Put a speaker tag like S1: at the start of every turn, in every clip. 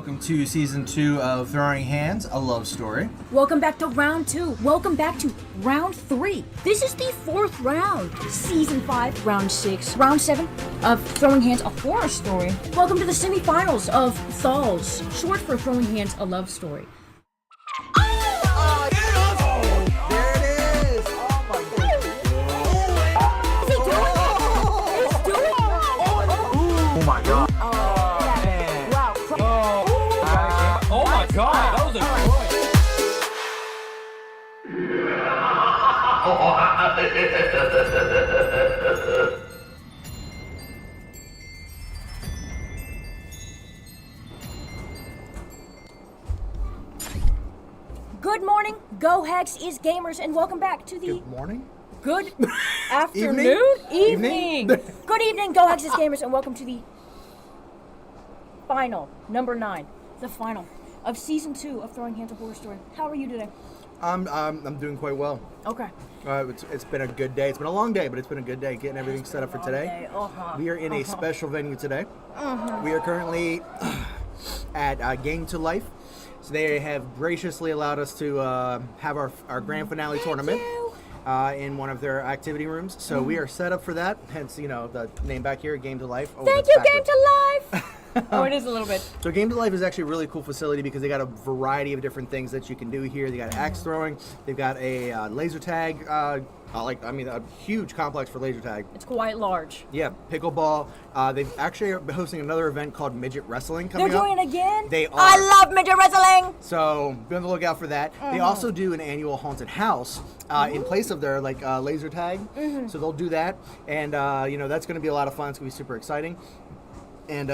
S1: Welcome to season 2 of Throwing Hands, a love story.
S2: Welcome back to round 2. Welcome back to round 3. This is the 4th round. Season 5, round 6, round 7 of Throwing Hands, a horror story. Welcome to the semifinals of Thalls, short for Throwing Hands, a love story. Good morning, Go Hex is gamers, and welcome back to the...
S1: Good morning?
S2: Good afternoon? Evening! Good evening, Go Hex is gamers, and welcome to the final, number 9, the final of season 2 of Throwing Hands, a horror story. How are you today?
S1: I'm doing quite well.
S2: Okay.
S1: It's been a good day. It's been a long day, but it's been a good day getting everything set up for today. We are in a special venue today. We are currently at Game to Life. So they have graciously allowed us to have our grand finale tournament in one of their activity rooms. So we are set up for that. Hence, the name back here, Game to Life. Oh,
S2: Thank you, Game to Life! Oh, it is a little bit.
S1: So Game to Life is actually a really cool facility because they got a variety of different things that you can do here. They got axe throwing. They've got a laser tag. A huge complex for laser tag.
S2: It's quite large.
S1: Yeah, pickleball. They've actually are hosting another event called Midget Wrestling coming up.
S2: They're doing it again?
S1: They are.
S2: I love midget wrestling!
S1: So be on the lookout for that. They also do an annual haunted house in place of their laser tag. So they'll do that, and that's going to be a lot of fun. It's going to be super exciting. And,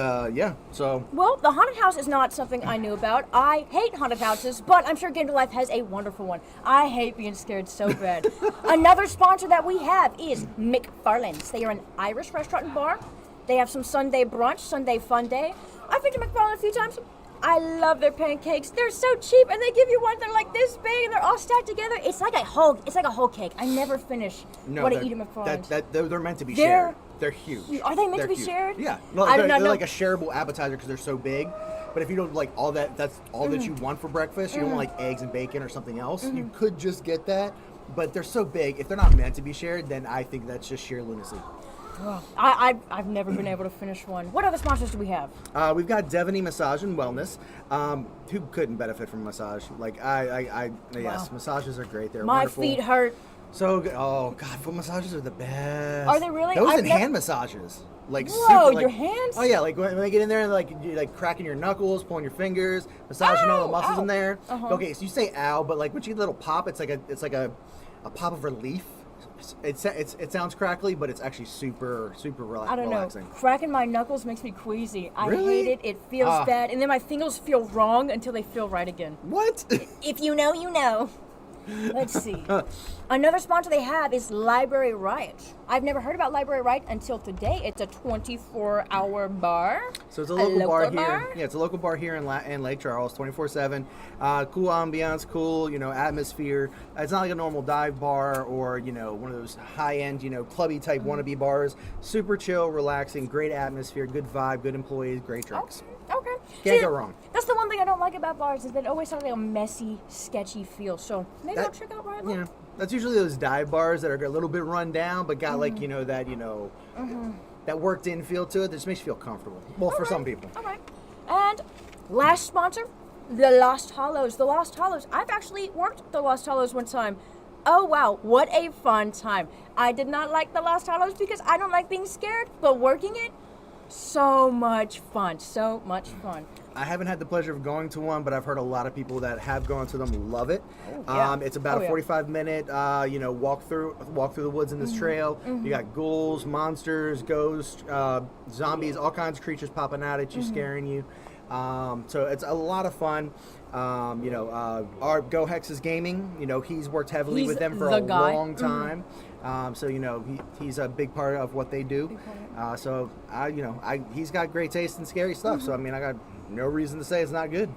S1: so...
S2: Well, the haunted house is not something I knew about. I hate haunted houses, but I'm sure Game to Life has a wonderful one. I hate being scared so bad. Another sponsor that we have is McFarland's. They are an Irish restaurant and bar. They have some Sunday brunch, Sunday fun day. I've been to McFarland a few times. I love their pancakes. They're so cheap, and they give you one. They're like this big, and they're all stacked together. It's like a whole cake. I never finish what I eat at McFarland's.
S1: They're meant to be shared. They're huge.
S2: Are they meant to be shared?
S1: Yeah. No, they're like a shareable appetizer because they're so big. But if you don't like all that, that's all that you want for breakfast. You don't want like eggs and bacon or something else. You could just get that. But they're so big. If they're not meant to be shared, then I think that's just sheer lunacy.
S2: I've never been able to finish one. What other sponsors do we have?
S1: We've got Devaney Massage and Wellness. Who couldn't benefit from massage? Yes, massages are great. They're wonderful.
S2: My feet hurt.
S1: So good. Oh God, foot massages are the best.
S2: Are they really?
S1: Those and hand massages.
S2: Whoa, your hands?
S1: Oh yeah, like when they get in there and you're cracking your knuckles, pulling your fingers, massaging all the muscles in there. Okay, so you say ow, but when you get a little pop, it's like a pop of relief. It sounds crackly, but it's actually super relaxing.
S2: I don't know. Cracking my knuckles makes me queasy. I
S1: Really?
S2: hate it. It feels bad, and then my fingers feel wrong until they feel right again.
S1: What?
S2: If you know, you know. Let's see. Another sponsor they have is Library Riot. I've never heard about Library Riot until today. It's a 24-hour bar.
S1: So it's a local bar here. Yeah, it's a local bar here in Lake Charles, 24/7. Cool ambiance, cool atmosphere. It's not like a normal dive bar or one of those high-end clubby type wannabe bars. Super chill, relaxing, great atmosphere, good vibe, good employees, great drinks.
S2: Okay.
S1: Can't go wrong.
S2: That's the one thing I don't like about bars is that it always has like a messy, sketchy feel. So maybe I'll check out Riot.
S1: That's usually those dive bars that are a little bit run down, but got that worked in feel to it. That just makes you feel comfortable. Well, for some people.
S2: All right. And last sponsor, the Lost Hollows. The Lost Hollows. I've actually worked at the Lost Hollows one time. Oh wow, what a fun time. I did not like the Lost Hollows because I don't like being scared, but working it, so much fun.
S1: I haven't had the pleasure of going to one, but I've heard a lot of people that have gone to them love it. It's about a 45-minute, walk through the woods in this trail. You got ghouls, monsters, ghosts, zombies, all kinds of creatures popping out at you, scaring you. So it's a lot of fun. Our Go Hex's Gaming, he's worked heavily with them for a long time. He's a big part of what they do. He's got great taste in scary stuff. So I got no reason to say it's not good.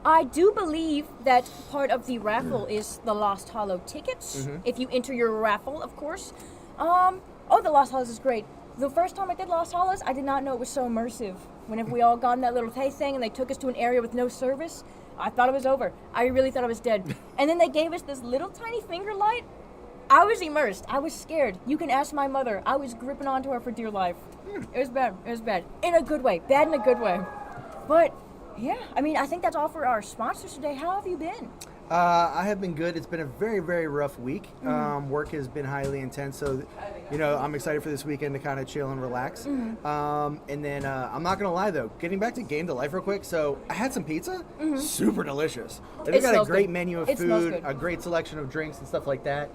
S2: I do believe that part of the raffle is the Lost Hollow tickets. If you enter your raffle, of course. The Lost Hollows is great. The first time I did Lost Hollows, I did not know it was so immersive. Whenever we all got in that little hay thing and they took us to an area with no service, I thought it was over. I really thought I was dead. And then they gave us this little tiny finger light. I was immersed. I was scared. You can ask my mother. I was gripping onto her for dear life. It was bad. It was bad. In a good way. Bad in a good way. But, yeah, I mean, I think that's all for our sponsors today. How have you been?
S1: I have been good. It's been a very, very rough week. Work has been highly intense, so I'm excited for this weekend to kind of chill and relax. And then I'm not gonna lie though, getting back to Game to Life real quick. So I had some pizza, super delicious. They've got a great
S2: good.
S1: menu of
S2: It smells
S1: food,
S2: good.
S1: a great selection of drinks and stuff like that.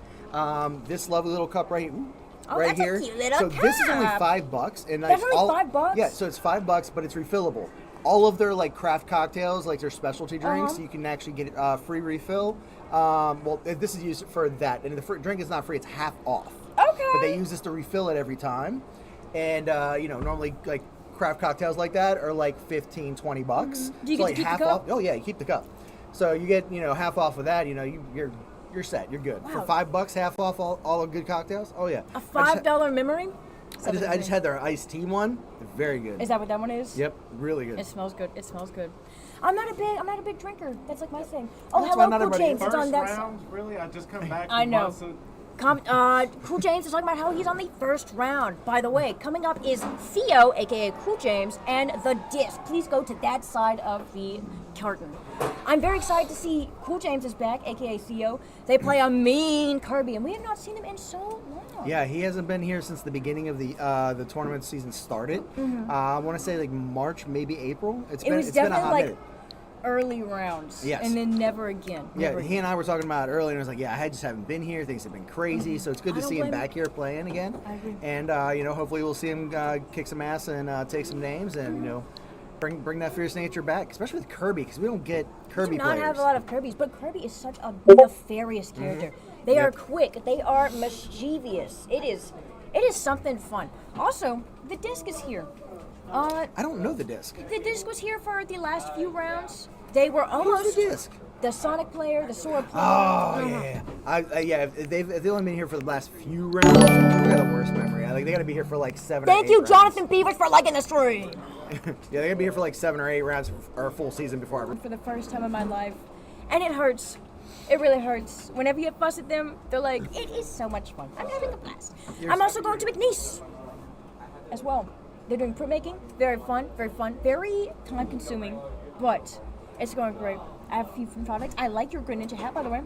S1: This lovely little cup right
S2: Oh,
S1: right
S2: that's a
S1: here.
S2: cute little
S1: So this is only
S2: cup.
S1: $5, and
S2: That's only $5?
S1: Yeah, so it's $5, but it's refillable. All of their like craft cocktails, like their specialty drinks, you can actually get free refill. Well, this is used for that, and the drink is not free; it's half off.
S2: Okay.
S1: But they use this to refill it every time, and normally like craft cocktails like that are like $15, $20.
S2: Do you get
S1: So,
S2: to
S1: like
S2: keep the
S1: half
S2: cup?
S1: off. Oh yeah, you keep the cup. So you get half off of that. You're set. You're good.
S2: Wow.
S1: For $5, half off all the good cocktails. Oh yeah.
S2: A $5 memory?
S1: I just had their iced tea one. Very good.
S2: Is that what that one is?
S1: Yep, really good.
S2: It smells good. It smells good. I'm not a big drinker. That's like my thing. Oh,
S1: That's
S2: hello,
S1: why not
S2: Cool
S1: everybody
S2: James.
S1: is.
S2: It's on
S3: First
S2: that.
S3: round, really? I just come back.
S2: I
S3: from
S2: know.
S3: Monster.
S2: Cool James is talking about how he's on the first round. By the way, coming up is Theo, aka Cool James, and the disc. Please go to that side of the carton. I'm very excited to see Cool James is back, aka Theo. They play a mean Kirby, and we have not seen him in so long.
S1: Yeah, he hasn't been here since the beginning of the tournament season started. I want to say like March, maybe April. It's been a
S2: definitely
S1: hot
S2: like
S1: minute.
S2: early rounds.
S1: Yes.
S2: And then never again.
S1: Yeah,
S2: Never
S1: he
S2: again.
S1: and I were talking about it earlier, and I was like, yeah, I just haven't been here. Things have been crazy, so it's good
S2: I
S1: to
S2: don't
S1: see him
S2: blame
S1: back here playing again.
S2: I agree.
S1: And hopefully we'll see him kick some ass and take some names, and bring that fierce nature back, especially with Kirby, because we don't get Kirby
S2: We do not
S1: players.
S2: have a lot of Kirbys, but Kirby is such a nefarious character. They are
S1: Yep.
S2: quick. They are mischievous. It is something fun. Also, the disc is here.
S1: I don't know the disc.
S2: The disc was here for the last few rounds. They were
S1: Who's
S2: almost
S1: the disc?
S2: the Sonic player, the Sora player.
S1: Oh yeah. If they've only been here for the last few rounds, we got the worst memory. They got to be here for like 7.
S2: Thank
S1: or 8
S2: you,
S1: rounds.
S2: Jonathan Beavers, for liking the stream.
S1: Yeah, they gotta be here for like 7 or 8 rounds or a full season before I.
S2: For the first time in my life, and it hurts. It really hurts. Whenever you fuss at them, they're like, "It is so much fun. I'm having a blast." I'm also going to McNeese as well. They're doing printmaking. Very fun. Very time-consuming, but it's going great. I have a few fun products. I like your Green Ninja hat, by the way.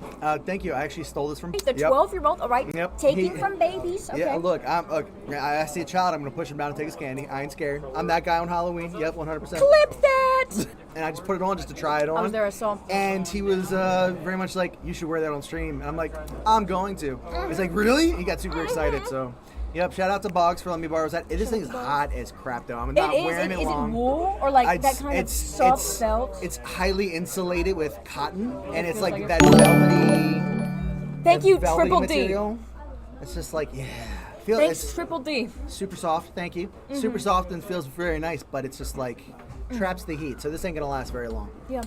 S1: Thank you. I actually stole this from.
S2: The 12-year-old, all right?
S1: Yep.
S2: Taking from babies. Okay.
S1: Yeah, look, I see a child, I'm gonna push him down and take his candy. I ain't scared. I'm that guy on Halloween. Yep, 100%.
S2: Clip that!
S1: And I just put it on just to try it on.
S2: I was there, I saw.
S1: And he was very much like, you should wear that on stream. And I'm like, I'm going to. He's like, really? He got super excited. So, yep. Shout out to Boggs for letting me borrow his hat. This thing is hot as crap, though. I'm not wearing it
S2: Is
S1: long.
S2: it wool or like that kind of soft felt?
S1: It's highly insulated with cotton, and it's
S2: feels
S1: like
S2: like it.
S1: that velvety.
S2: Thank you,
S1: velvety
S2: Triple D.
S1: material. It's just like, yeah.
S2: Thanks,
S1: It's
S2: Triple D.
S1: super soft. Thank you. Super soft and feels very nice, but it's just like traps the heat. So this ain't gonna last very long.
S2: Yeah.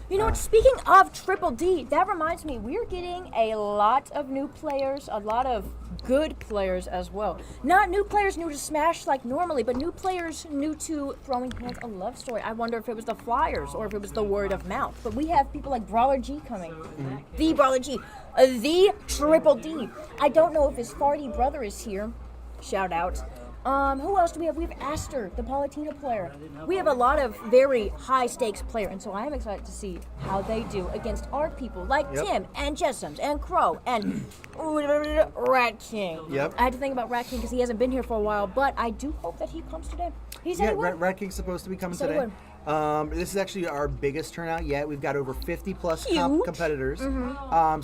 S2: You know what? Speaking of Triple D, that reminds me, we're getting a lot of new players, a lot of good players as well. Not new players new to Smash like normally, but new players new to Throwing Hands, a love story. I wonder if it was the Flyers or if it was the word of mouth. But we have people like Brawler G coming. The Brawler G. The Triple D. I don't know if his farty brother is here. Shout out. Who else do we have? We have Aster, the Palutena player. We have a lot of very high stakes players, and so I am excited to see how they do against our people like
S1: Yep.
S2: Tim and Jessams and Crow and Rat King.
S1: Yep.
S2: I had to think about Rat King because he hasn't been here for a while, but I do hope that he comes today. He said
S1: Yeah,
S2: he would.
S1: Rat King's supposed to be coming
S2: Said he
S1: today. This is actually our biggest turnout yet. We've got over 50 plus
S2: Huge.
S1: competitors,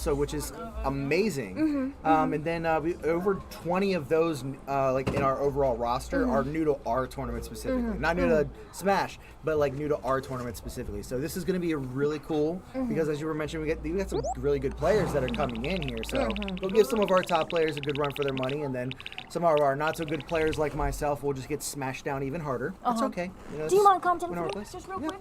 S1: so which is amazing. And then over 20 of those, like in our overall roster, are new to our tournament specifically. Not new to Smash, but like new to our tournament specifically. So this is going to be really cool because, as you were mentioning, we got some really good players that are coming in here. So we'll give some of our top players a good run for their money, and then some of our not so good players like myself will just get smashed down even harder. That's okay.
S2: Do you mind commenting
S1: we know our
S2: for me,
S1: place.
S2: just real quick?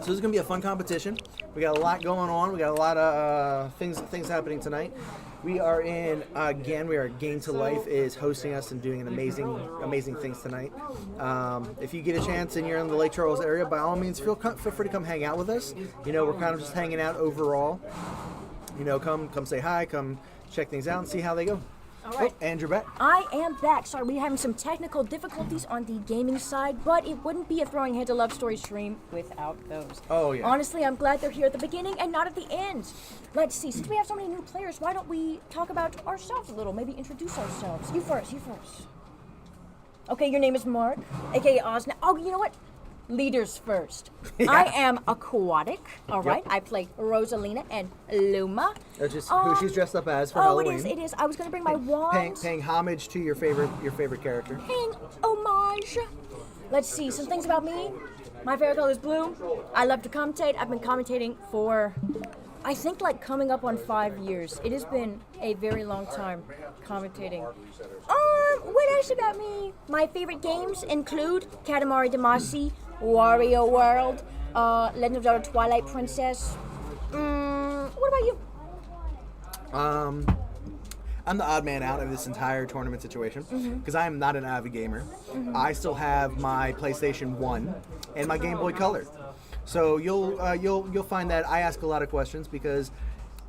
S1: So this is gonna be a fun competition. We got a lot going on. We got a lot of things happening tonight. We are in again. We are Game to Life is hosting us and doing an amazing things tonight. If you get a chance and you're in the Lake Charles area, by all means, feel free to come hang out with us. You know, we're kind of just hanging out overall. You know, come say hi, come check things out and see how they go.
S2: All right.
S1: Oh, and you're back.
S2: I am back. Sorry, we're having some technical difficulties on the gaming side, but it wouldn't be a Throwing Hands of Love Story stream without those.
S1: Oh, yeah.
S2: Honestly, I'm glad they're here at the beginning and not at the end. Let's see. Since we have so many new players, why don't we talk about ourselves a little? Maybe introduce ourselves. You first. Okay, your name is Mark, aka Ozna. Oh, you know what? Leaders first.
S1: Yeah.
S2: I am aquatic. All right.
S1: Yep.
S2: I play Rosalina and Luma.
S1: That's just who she's dressed up as for
S2: Oh,
S1: Halloween.
S2: it is. I was gonna bring my wand.
S1: Paying homage to your favorite character.
S2: Paying homage. Let's see, some things about me. My favorite color is blue. I love to commentate. I've been commentating for, I think, like coming up on 5 years. It has been a very long time commentating. What else about me? My favorite games include Katamari Damacy, Wario World, Legend of Zelda Twilight Princess. What about you?
S1: I'm the odd man out of this entire tournament situation because I am not an avid gamer. I still have my PlayStation 1 and my Game Boy Color. So you'll find that I ask a lot of questions because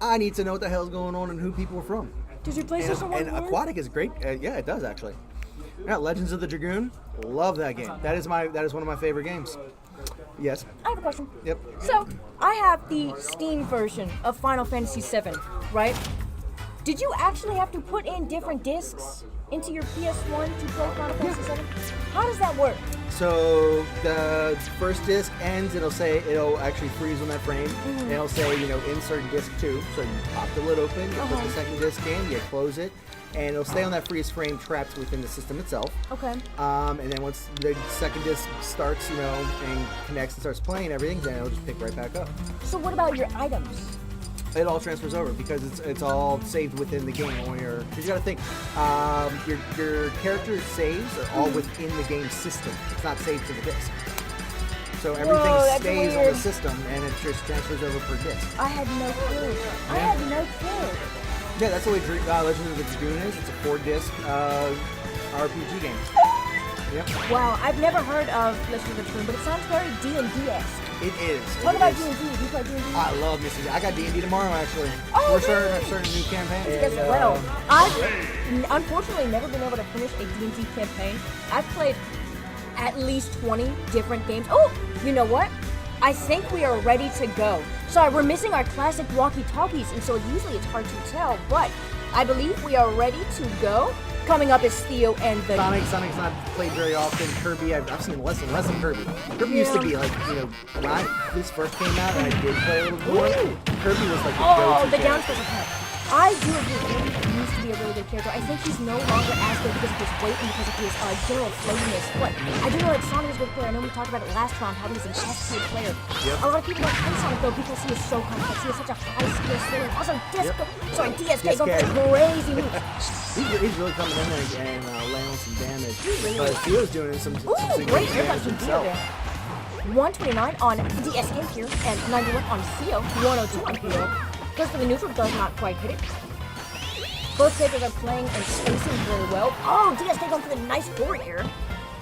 S1: I need to know what the hell's going on and who people are from.
S2: Does your PlayStation 1
S1: And
S2: work?
S1: Aquatic is great. Yeah, it does actually. Yeah, Legends of the Dragoon, love that game. That is one of my favorite games. Yes.
S2: I have a question.
S1: Yep.
S2: So, I have the Steam version of Final Fantasy VII, right? Did you actually have to put in different discs into your PS1 to play Final Fantasy VII? How does that work?
S1: So the first disc ends, it'll actually freeze on that frame, and it'll say, insert disc 2. So you pop the lid open, you put the second disc in, you close it, and it'll stay on that freeze frame trapped within the system itself.
S2: Okay.
S1: And then once the second disc starts, and connects and starts playing everything, then it'll just pick right back up.
S2: So what about your items?
S1: It all transfers over because it's all saved within the game. Because you got to think, your character saves are all within the game system. It's not saved to the disc. So everything
S2: that's
S1: stays on
S2: weird.
S1: the system, and it just transfers over per disc.
S2: I had no clue. I had no clue.
S1: Yeah, that's the way Legend of the Dragoon is. It's a 4-disc RPG game. Yep.
S2: Wow, I've never heard of Legend of the Dragoon, but it sounds very D&D-esque.
S1: It is.
S2: What
S1: It
S2: about
S1: is.
S2: D&D? Do you play D&D?
S1: I love Missy. I got D&D tomorrow actually.
S2: Oh,
S1: We're starting
S2: really?
S1: a new campaign.
S2: Yes,
S1: and,
S2: well, I've unfortunately never been able to finish a D&D campaign. I've played at least 20 different games. Oh, you know what? I think we are ready to go. Sorry, we're missing our classic walkie-talkies, and so usually it's hard to tell, but I believe we are ready to go. Coming up is Theo and the...
S1: Sonic's not played very often. Kirby, I've seen less and less of Kirby. Kirby used to be like, when this first came out and I did play a little more, Kirby was like the
S2: Oh,
S1: go-to
S2: the down special pet. I do agree. Kirby used to be a really good character. I think he's no longer as good because of his weight and because of his general floatiness. But I do know that Sonic is a good player. I know we talked about it last round, how he's an S-tier player.
S1: Yep.
S2: A lot of people don't play Sonic though because he is so complex. He has such a high skill ceiling. Also, DSK going for crazy moves.
S1: He's really coming in there and laying some damage.
S2: really
S1: But
S2: is.
S1: Theo's doing some
S2: Ooh,
S1: good
S2: great
S1: damage
S2: earbuds from Theo
S1: himself.
S2: there. 129 on DSK here and 91 on Theo. 102 on Theo. Goes for the neutral, does not quite hit it. Both characters are playing and spacing very well. Oh, DSK going for the nice forward air.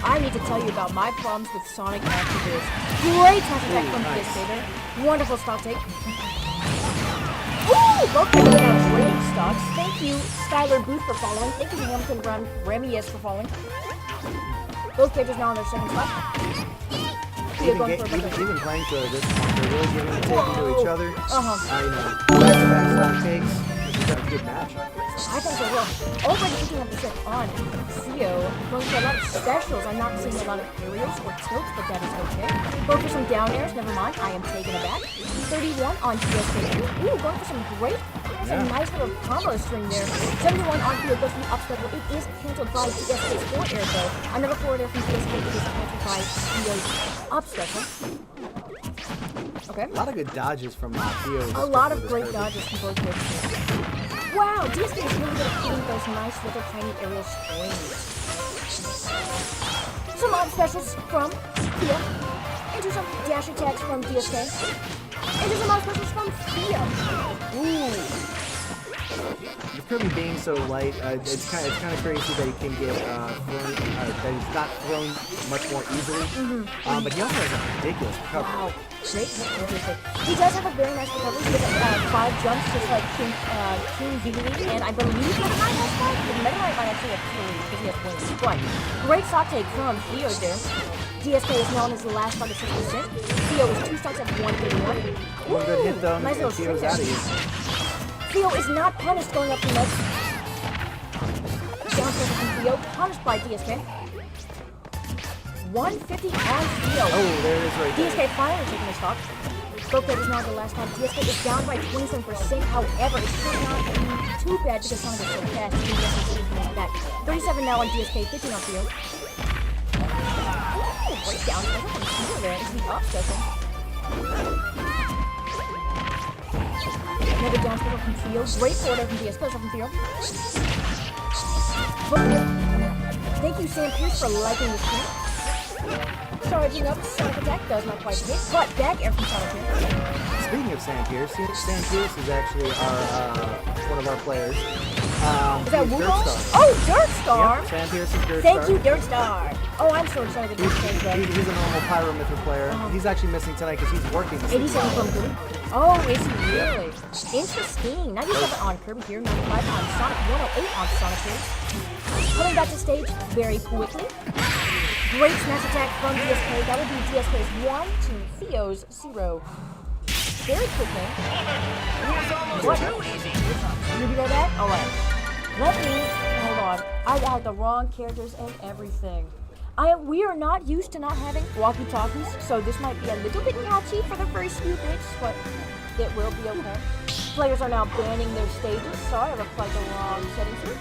S2: I need to tell you about my problems with Sonic after this. Great touch attack from
S1: nice.
S2: DSK there. Wonderful stock take. Ooh, both characters are great stocks. Thank you, Skylar Booth, for following. Thank you, Hamilton Run Remy S for following. Both characters now on their second spot. Theo going for a bit of-
S1: Even playing to this point, they're really giving and taking to each other.
S2: Uh-huh.
S1: Back-to-back stock takes. This is a good match.
S2: I think so well. Already 51% on Theo. Going for a lot of specials. I'm not seeing a lot of aerials or tilts, but that is okay. Going for some down airs, never mind. I am taken aback. 31 on DSK. Ooh, going for some great, some nice little combo string there. 71 on Theo goes for the up special. It is cancelled by DSK's forward air though. Another forward air from DSK is cancelled by Theo's up special. Okay.
S1: A lot of good dodges from Theo.
S2: A lot of great dodges from both characters. Wow, DSK is really good at hitting those nice little tiny aerial springs. Some up specials from Theo. Into some dash attacks from DSK. Into some out specials from Theo. Ooh.
S1: With Kirby being so light, it's kind of crazy that he can get thrown, that he's not thrown much more easily. But he also has a ridiculous recovery.
S2: Wow. Great hit from DSK. He does have a very nice recovery. He has 5 jumps just like King Ziggy, and I believe Meta Knight has 5, but Meta Knight might actually have 3 because he has wings. But great stock take from Theo there. DSK is now on his last stock at 6%. Theo is 2 stocks at 131.
S1: One good hit though,
S2: Nice
S1: and
S2: little
S1: Theo's
S2: string
S1: out of
S2: there.
S1: here.
S2: Theo is not punished going up the ledge. Down special from Theo, punished by DSK. 150 on Theo.
S1: Oh, there it is right there.
S2: DSK finally taking the stock. Scope is now the last time. DSK is down by 27%. However, it's still not too bad because Sonic is so fast. He gets back. 37 now on DSK, 15 on Theo. Ooh, great down special from Theo there. It's the up special. Another down special from Theo. Great forward from DSK special from Theo. Thank you, Sam Pierce, for liking the stream. Charging up, Sonic Attack does not quite hit, but back air from Sonic Pierce.
S1: Speaking of Sam Pierce, Sam Pierce is actually one of our players.
S2: Is that
S1: Dirt
S2: Wukong?
S1: Star.
S2: Oh, Dirt Star!
S1: Yep, Sam Pierce is Dirt
S2: Thank
S1: Star.
S2: you, Dirt Star! Oh, I'm so excited to see that.
S1: He's a normal Pyromither player. He's actually missing tonight because he's working this
S2: 87 from Kirby. Oh, is he really? Interesting. 97 on Kirby here, 95 on Sonic, 108 on Sonic here. Coming back to stage very quickly. Great smash attack from DSK. That would be DSK's 1 to Theo's 0. Very quickly. What? You know that? Alright. Let me, hold on. I got the wrong characters and everything. We are not used to not having walkie-talkies, so this might be a little bit patchy for the first few bits, but it will be okay. Players are now banning their stages. Sorry, I've applied the wrong settings here.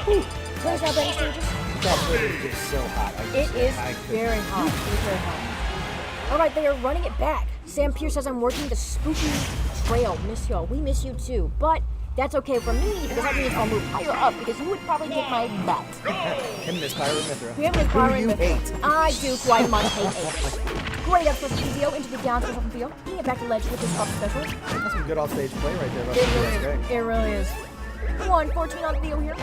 S2: Ooh, players now banning stages.
S1: That is just so hot.
S2: It is very hot. It is very hot. Alright, they are running it back. Sam Pierce says I'm working the spooky trail. Miss y'all. We miss you too. But that's okay for me because that means I'll move higher up because you would probably kick my butt.
S1: Him, Miss Pyromither.
S2: Him, Miss
S1: Who you
S2: Pyromither.
S1: hate.
S2: I do quite much hate it. Great up from Theo into the down special from Theo. Bringing it back to ledge with this up special.
S1: That's some good off-stage play right there.
S2: It really is. 114 on Theo here.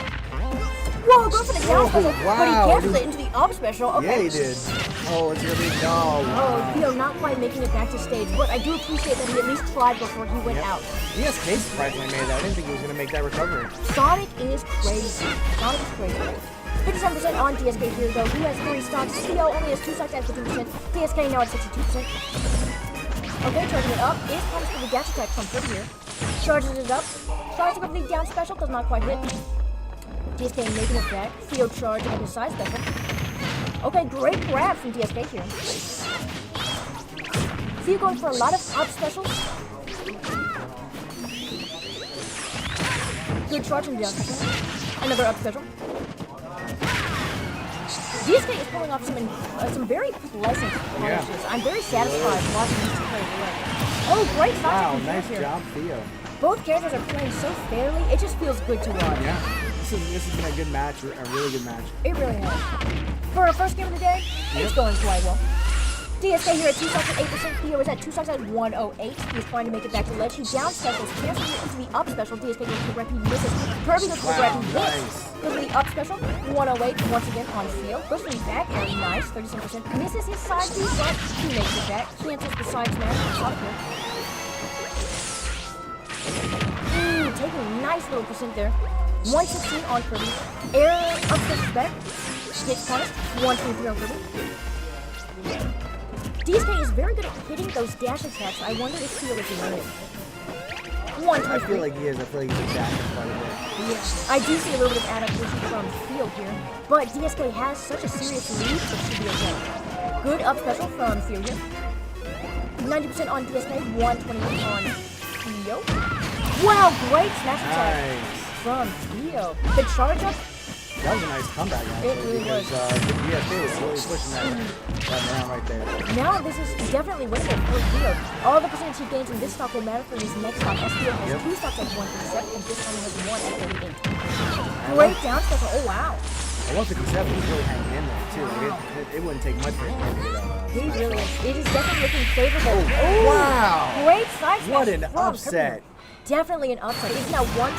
S2: Whoa, go for the down special,
S1: wow.
S2: but he cancels it into the up special. Okay.
S1: Yeah, he did. Oh, it's gonna be no.
S2: Oh, Theo not quite making it back to stage, but I do appreciate that he at least tried before he went out.
S1: DSK surprisingly made that. I didn't think he was gonna make that recovery.
S2: Sonic is crazy. Sonic is crazy. 57% on DSK here though. He has 3 stocks. Theo only has 2 stocks at 15%. DSK now at 62%. Okay, charging it up is punished for the dash attack from Kirby here. Charges it up. Charging up the down special, does not quite hit. DSK making it back. Theo charging up his side special. Okay, great grab from DSK here. Theo going for a lot of up specials. Good charge from the down special. Another up special. DSK is pulling off some very pleasant punishes. I'm very satisfied watching these two players play. Oh, great stock
S1: Wow,
S2: from Theo
S1: nice
S2: here.
S1: job, Theo.
S2: Both characters are playing so fairly, it just feels good to watch.
S1: Yeah, this has been a good match, a really good match.
S2: It really has. For our first game of the day, it's going quite well. DSK here at 2 stocks at 8%. Theo is at 2 stocks at 108. He's trying to make it back to ledge. He down specials, cancels it into the up special. DSK goes for the grab, he misses. Kirby goes for the grab, he hits.
S1: Nice.
S2: Goes for the up special. 108 once again on Theo. Goes for the back air, nice, 37%. Misses his side B, but he makes it back. Cancels the side smash from Sonic here. Ooh, taking a nice little percent there. 116 on Kirby. Air up special back. Gets punished. 123 on Kirby. DSK is very good at hitting those dash attacks. I wonder if Theo is in it.
S1: I feel like he is. I feel like he's a dash quite a bit.
S2: Yeah. I do see a little bit of adaptation from Theo here, but DSK has such a serious lead, so it should be okay. Good up special from Theo here. 90% on DSK, 128 on Theo. Wow, great smash attack
S1: Nice.
S2: from Theo. The charge up.
S1: That was a nice comeback, actually.
S2: It really was.
S1: Because the DSK was really pushing that round right there.
S2: Now this is definitely winning it for Theo. All the percentage he gains in this stock will matter for his next stock. As Theo has 2 stocks at 137 and this only has 1 at 38. Great down special. Oh wow.
S1: 157 is really hanging in there too. Like it wouldn't take much for him to get up.
S2: He really is. It is definitely looking favorable.
S1: Oh, wow.
S2: Great side smash
S1: What an
S2: from
S1: upset.
S2: Kirby. Definitely an upset. It's now 1-1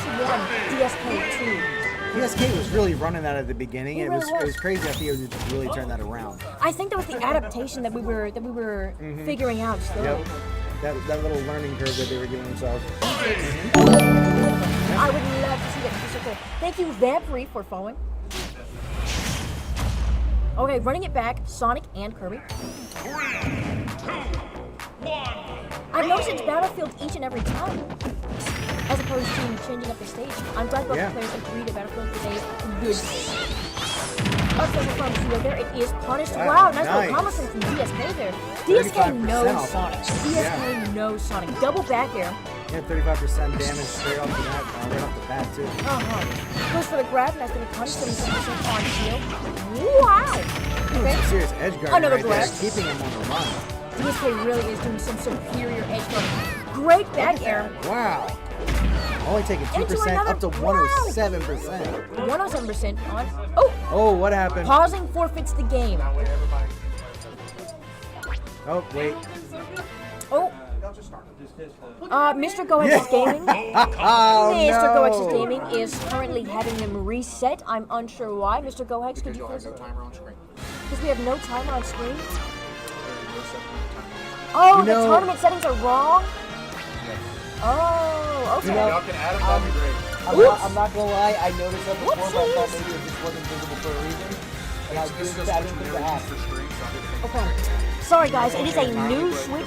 S2: DSK 2.
S1: DSK was really running that at the beginning.
S2: He
S1: It
S2: really
S1: was
S2: was.
S1: crazy. I think it would just really turn that around.
S2: I think that was the adaptation that we were figuring out slowly.
S1: Yep. That little learning curve that they were giving themselves.
S2: I would love to see that. It'd be so cool. Thank you, Vampire, for following. Okay, running it back, Sonic and Kirby.
S4: 3, 2, 1.
S2: I've noticed it's Battlefield each and every time, as opposed to changing up the stage. I'm glad both players agree that Battlefield is a good stage. Upset from Zero there, it is punished. Wow, nice little combo from DSK there. DSK knows Sonic. DSK knows Sonic. Double back air.
S1: Yeah, 35% damage straight off the bat, right off the bat too.
S2: Goes for the grab, and that's going to punish them 7% on shield. Wow. Okay.
S1: Some serious edge guarding
S2: Another
S1: right
S2: grab.
S1: there, keeping him on the run.
S2: DSK really is doing some superior edge guarding. Great back air.
S1: Wow. Only taking 2%
S2: another-
S1: up to 107%.
S2: 107% on. Oh,
S1: Oh, what happened?
S2: pausing forfeits the game.
S1: Oh, wait.
S2: Oh. Mr. GoX's Gaming.
S1: Oh,
S2: Mr.
S1: no.
S2: GoX's Gaming is currently having them reset. I'm unsure why. Mr. GoX, could you please? Because we have no timer on screen. Oh,
S1: You
S2: the
S1: know-
S2: tournament settings are wrong. Oh, okay.
S1: You know-
S3: Y'all can add them, that'd be great.
S1: I'm not gonna lie, I noticed that before, but I thought maybe it just wasn't visible for a reason. And I didn't think to ask.
S2: Okay. Sorry guys, it is a new Switch.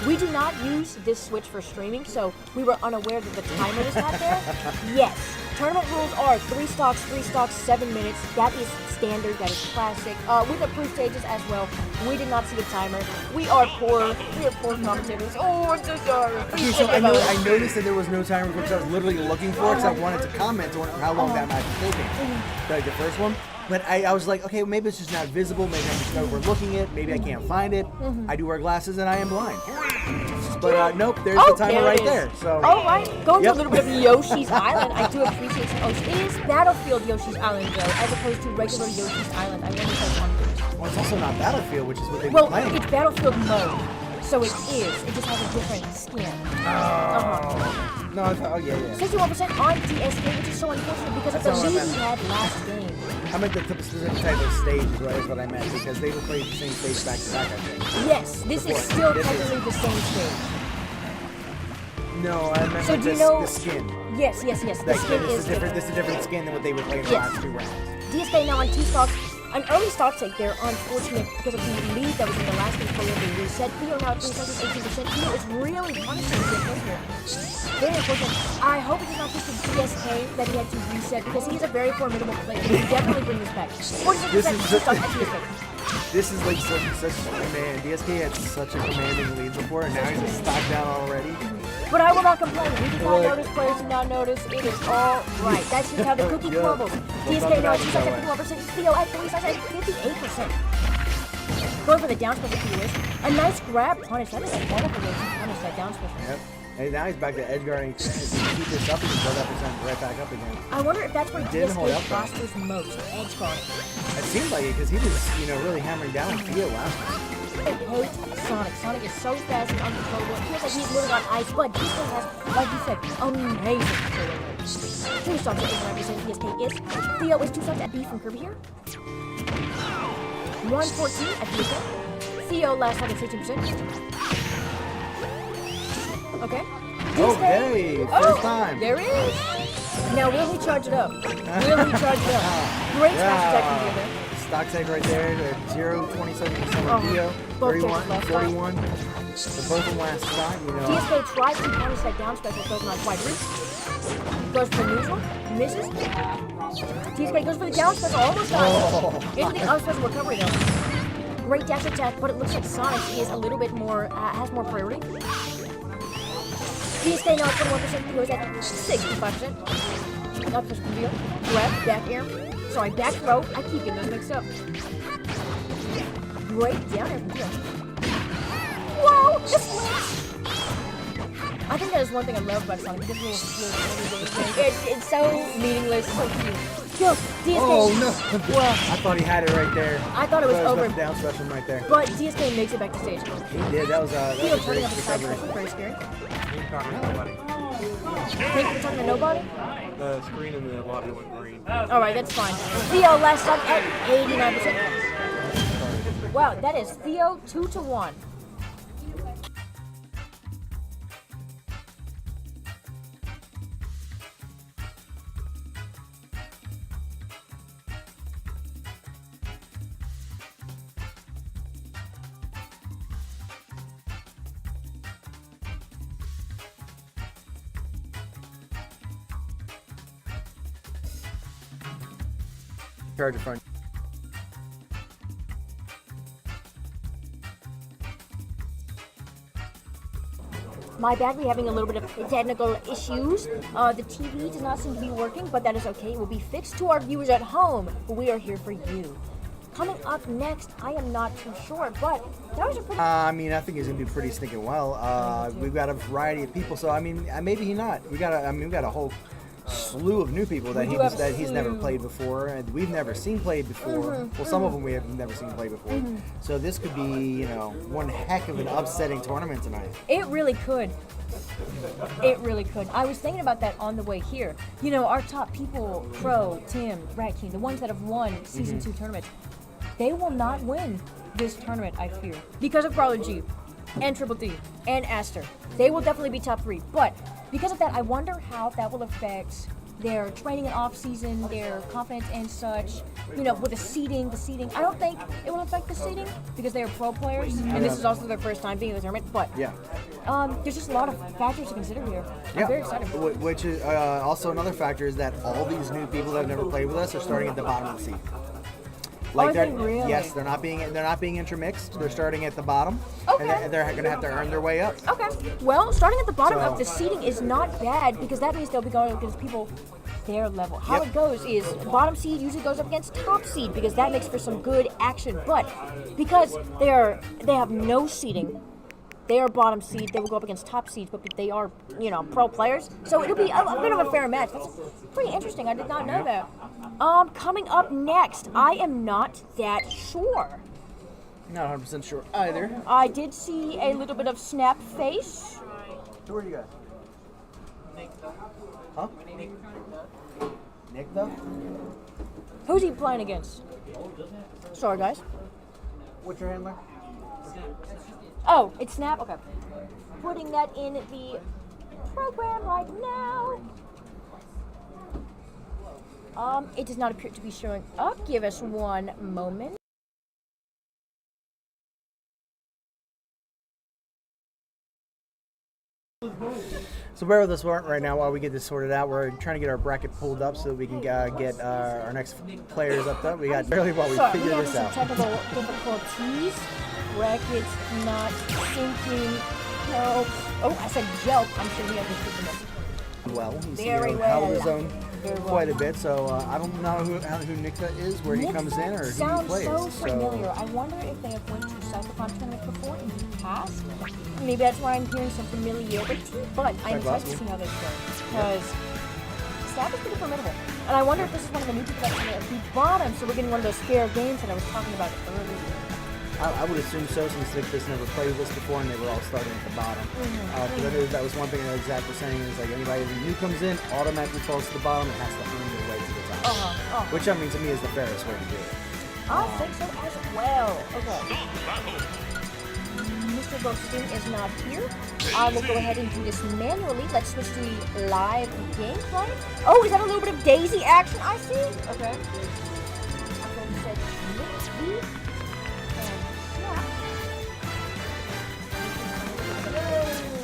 S2: We do not use this Switch for streaming, so we were unaware that the timer was not there. Yes, tournament rules are 3 stocks, 7 minutes. That is standard, that is classic. With approved stages as well. We did not see a timer. We are poor commentators. Oh, I'm so sorry.
S1: Okay, so I noticed that there was no timer, which I was literally looking for, because I wanted to comment on how long that match was taking. Like the first one. But I was like, okay, maybe it's just not visible. Maybe I'm just overlooking it. Maybe I can't find it. I do wear glasses and I am blind. But nope, there's the timer right there. So.
S2: All right, going to
S1: Yep.
S2: a little bit of Yoshi's Island. I do appreciate some. Oh, it is Battlefield Yoshi's Island though, as opposed to regular Yoshi's Island. I wonder if that's one.
S1: Well, it's also not Battlefield, which is what they were
S2: Well,
S1: playing.
S2: it's Battlefield mode, so it is. It just has a different skin.
S1: No, I thought, oh yeah, yeah.
S2: 61% on DSK, which is so unfortunate because of the
S1: That's not what I
S2: lead he had last game.
S1: I meant the specific type of stage is what I meant, because they were playing the same stage back to back, I think.
S2: Yes, this is still
S1: This is-
S2: technically the same stage.
S1: No, I meant
S2: So
S1: like
S2: do you know-
S1: the skin.
S2: Yes. The
S1: Like,
S2: skin
S1: this
S2: is
S1: is different. This is a different skin than what they were playing the
S2: Yes.
S1: last 2 rounds.
S2: DSK now on 2 stocks. An early stock take there, unfortunate because of the lead that was in the last game for the reset. Theo now at 318%. Theo is really punishing DSK here. Very unfortunate. I hope it is not just the DSK that he had to reset because he is a very formidable player. He can definitely bring this back. 46%
S1: This is-
S2: two stock at DSK.
S1: This is like such man. DSK had such a commanding lead before, and now he's just stocked down already.
S2: But I will not complain. We did not notice, players did not notice. It is all right. That's just how the cookie
S1: Yeah.
S2: crumbles. DSK now at 2 stocks at 51%. Theo at 3 stocks at 58%. Going for the down special Theo is. A nice grab punish. That is a wonderful way to punish that down special.
S1: Yep. And now he's back to edge guarding. If he keep this up, he can throw that percent right back up again.
S2: I wonder if that's where
S1: Didn't hold
S2: DSK
S1: up, though.
S2: prospers most. Edge guarding.
S1: It seems like it because he was, really hammering down Theo last time.
S2: I hate Sonic. Sonic is so fast and uncontrollable. It feels like he's living on ice, but DSK has, like you said, amazing control over it. 2 stocks at 89% DSK is. Theo is 2 stocks at B from Kirby here. 114 at DSK. Theo last stock at 16%. Okay.
S1: Okay, first time.
S2: There it is. Now will he charge it up? Will he charge it up? Great smash attack from there.
S1: Stock tag right there. The 0, 27%
S2: Oh,
S1: on Theo.
S2: both
S1: 31,
S2: players left
S1: 41. So both in last stock,
S2: DSK tries to punish that down special, does not quite reach. Goes for the neutral, misses. DSK goes for the down special, almost dies. Into the up special recovery though. Great dash attack, but it looks like Sonic is a little bit more, has more priority. DSK now at 21%, goes at 65%. Up push from Theo. Grab, back air. Sorry, back throw. I keep getting those mixed up. Great down air from Theo. Whoa! The slash! I think that is one thing I love about Sonic. This little thing. It's so meaningless, so cute. Yo, DSK.
S1: Oh no!
S2: Well,
S1: I thought he had it right there.
S2: I thought it was over.
S1: Down special right there.
S2: But DSK makes it back to stage.
S1: He did. That was
S2: Theo
S1: a
S2: turning
S1: great
S2: up the side
S1: recovery.
S2: very scary.
S3: Ain't talking to nobody.
S2: Think you're talking to nobody?
S3: The screen in the lobby went green.
S2: Alright, that's fine. Theo last up at 89%. Wow, that is Theo 2-1.
S1: Charge of front.
S2: My bad, we're having a little bit of technical issues. The TV does not seem to be working, but that is okay. It will be fixed to our viewers at home. We are here for you. Coming up next, I am not too sure, but that was a pretty...
S1: I mean, I think he's gonna do pretty stinking well. We've got a variety of people, so I mean, maybe he not. We got a whole slew of new people that he's never played before, and we've never seen played before. Well, some of them we have never seen play before. So this could be, one heck of an upsetting tournament tonight.
S2: It really could. It really could. I was thinking about that on the way here. Our top people, Pro, Tim, Rat King, the ones that have won Season 2 tournaments, they will not win this tournament, I fear. Because of Brawler G, and Triple D, and Aster. They will definitely be top 3. But because of that, I wonder how that will affect their training and off-season, their confidence and such, with the seeding. I don't think it will affect the seeding because they are pro players, and this is also their first time being in the tournament. But
S1: Yeah.
S2: there's just a lot of factors to consider here. I'm very excited.
S1: Which is also another factor is that all these new people that have never played with us are starting at the bottom of the seed.
S2: Are they really?
S1: Yes, they're not being intermixed. They're starting at the bottom,
S2: Okay.
S1: and they're going to have to earn their way up.
S2: Okay. Well, starting at the bottom
S1: So-
S2: of the seeding is not bad because that means they'll be going against people their level. How
S1: Yep.
S2: it goes is bottom seed usually goes up against top seed because that makes for some good action. But because they have no seeding, they are bottom seed. They will go up against top seeds, but they are pro players. So it'll be a bit of a fair match. That's pretty interesting. I did not know that. Coming up next, I am not that sure.
S1: Not 100% sure either.
S2: I did see a little bit of snap face.
S1: Who are you guys? Huh? Nick, though?
S2: Who's he playing against? Sorry, guys.
S1: What's your handler?
S2: Oh, it's Snap? Okay. Putting that in the program right now. It does not appear to be showing up. Give us one moment.
S1: So bear with us right now while we get this sorted out. We're trying to get our bracket pulled up so that we can get our next players up there. We got barely while we
S2: Sorry,
S1: figure
S2: we have
S1: this
S2: some
S1: out.
S2: technical difficulties. Brackets not syncing. Help. Oh, I said jelp. I'm sure he understood the
S1: Well, he's
S2: Very
S1: held his
S2: well.
S1: own
S2: Very well.
S1: quite a bit. So I don't know who Nickta is, where he comes in, or who he
S2: sounds
S1: plays.
S2: so familiar. I wonder if they have went to Cybercon tournament before in the past. Maybe that's why I'm hearing some familiarity. But I'm excited to see how they go because Snap is pretty formidable. And I wonder if this is one of the new people that's at the bottom, so we're getting one of those fair games that I was talking about earlier.
S1: I would assume so, since Nickta's never played with us before, and they were all starting at the bottom. Because that was one thing that Zach was saying, is like anybody who new comes in automatically falls to the bottom and has to earn their way to the top. Which, I mean, to me is the fairest way to do it.
S2: I think so as well. Okay. Mr. Ghosting is not here. I will go ahead and do this manually. Let's switch to the live gameplay. Oh, is that a little bit of Daisy action I see? Okay. I'm going to set Nick V.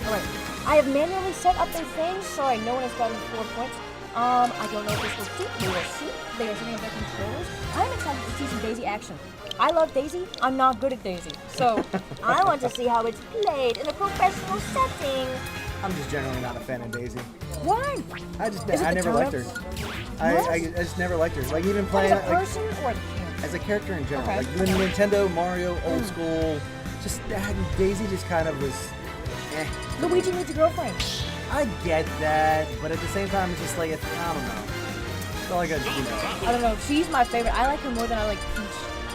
S2: Alright, I have manually set up their things, sorry, no one has gotten 4 points. I don't know if this will suit, we will see. They are setting up their controllers. I'm excited to see some Daisy action. I love Daisy, I'm not good at Daisy. So, I want to see how it's played in a professional setting.
S1: I'm just generally not a fan of Daisy.
S2: Why?
S1: I never liked her. I just never liked her. Like even playing
S2: As a person or the character?
S1: as a character in general.
S2: Okay.
S1: Like Nintendo, Mario, old school. Just Daisy just kind of was. Eh.
S2: Luigi needs a girlfriend.
S1: I get that, but at the same time, it's just like I don't know. all I got.
S2: I don't know. She's my favorite. I like her more than I like Peach.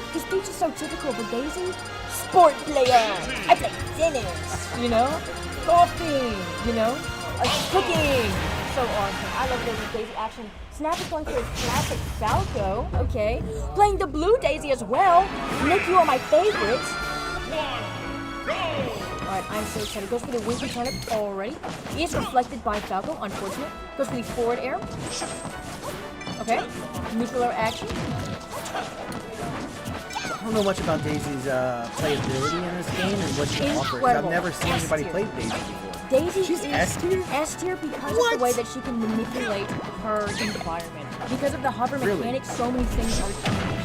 S2: Because Peach is so typical, but Daisy, sport player. I play tennis, you know? Golfing, you know? Cooking. So awesome. I love Daisy action. Snap is going for his classic Falco. Okay. Playing the blue Daisy as well. Nick, you are my favorite. Alright, I'm so excited. Goes for the winky turnip already. Is reflected by Falco, unfortunate. Goes for the forward air. Okay. Neutral air action.
S1: I don't know much about Daisy's playability in this game and what she offers. I've
S2: Incredible.
S1: never seen anybody
S2: S-tier.
S1: play Daisy before.
S2: Daisy
S1: She's
S2: is
S1: S tier?
S2: S tier because
S1: What?
S2: of the way that she can manipulate her environment. Because of the hover
S1: Really?
S2: mechanics, so many things are changed.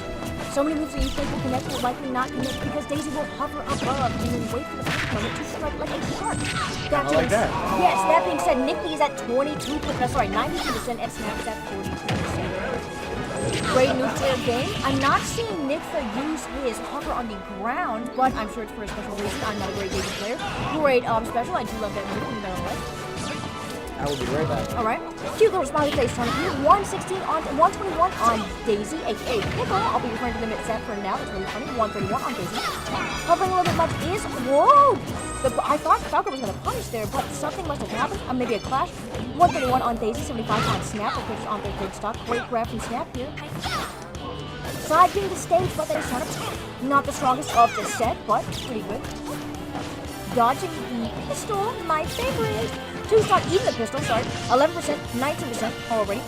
S2: So many moves that you think will connect will likely not connect because Daisy will hover above and then wait for the perfect moment to strike like a shark. That
S1: I like that.
S2: Yes, that being said, Nikki is at 92%, and Snap is at 42%. Great nuclear game. I'm not seeing Nixa use his hover on the ground, but I'm sure it's for a special reason. I'm not a great Daisy player. Great special. I do love that move, no matter what.
S1: I will be right back.
S2: Alright. Cute little smiley face turnip here. 116 on 121 on Daisy, aka Pickle. I'll be referring to them at set for now. It's really funny. 131 on Daisy. Hovering a little bit much is whoa! I thought Falco was gonna punish there, but something must have happened. Maybe a clash. 131 on Daisy, 75 on Snap. The pitches on their big stock. Great grab from Snap here. Side being the stage, but that is turnip. Not the strongest of the set, but pretty good. Dodging the pistol, my favorite. Two's not even the pistol, sorry. 11%, 19% already.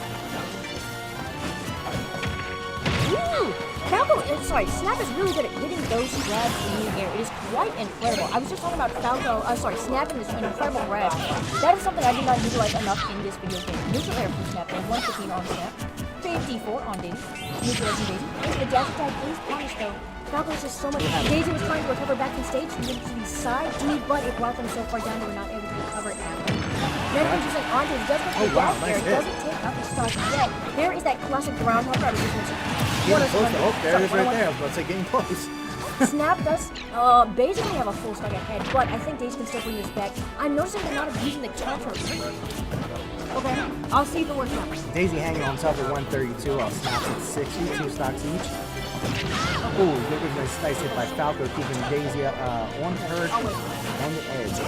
S2: Ooh! Falco, Snap is really good at hitting those grabs in the air. It is quite incredible. I was just talking about Snap in this incredible grab. That is something I did not utilize enough in this video game. Neutral air from Snap, and 115 on Snap. 54 on Daisy. Neutral air from Daisy. Into the dash attack, please punish though. Falco is just so much. Daisy was trying to recover back in stage, moved to the side D, but it brought them so far down they were not able to recover it after. Then just like Andre does go to the dash there. It doesn't take out the stock yet. There is that classic ground hopper I was just mentioning.
S1: Getting close. Oh, there it is right there. I was about to say getting close.
S2: Snap does basically have a full stock ahead, but I think Daisy can still bring this back. I'm noticing they're not abusing the counter. Okay, I'll see if it works out.
S1: Daisy hanging on top at 132. I'll Snap at 60. 2 stocks each. Ooh, there was a nice hit by Falco, keeping Daisy on her on the edge.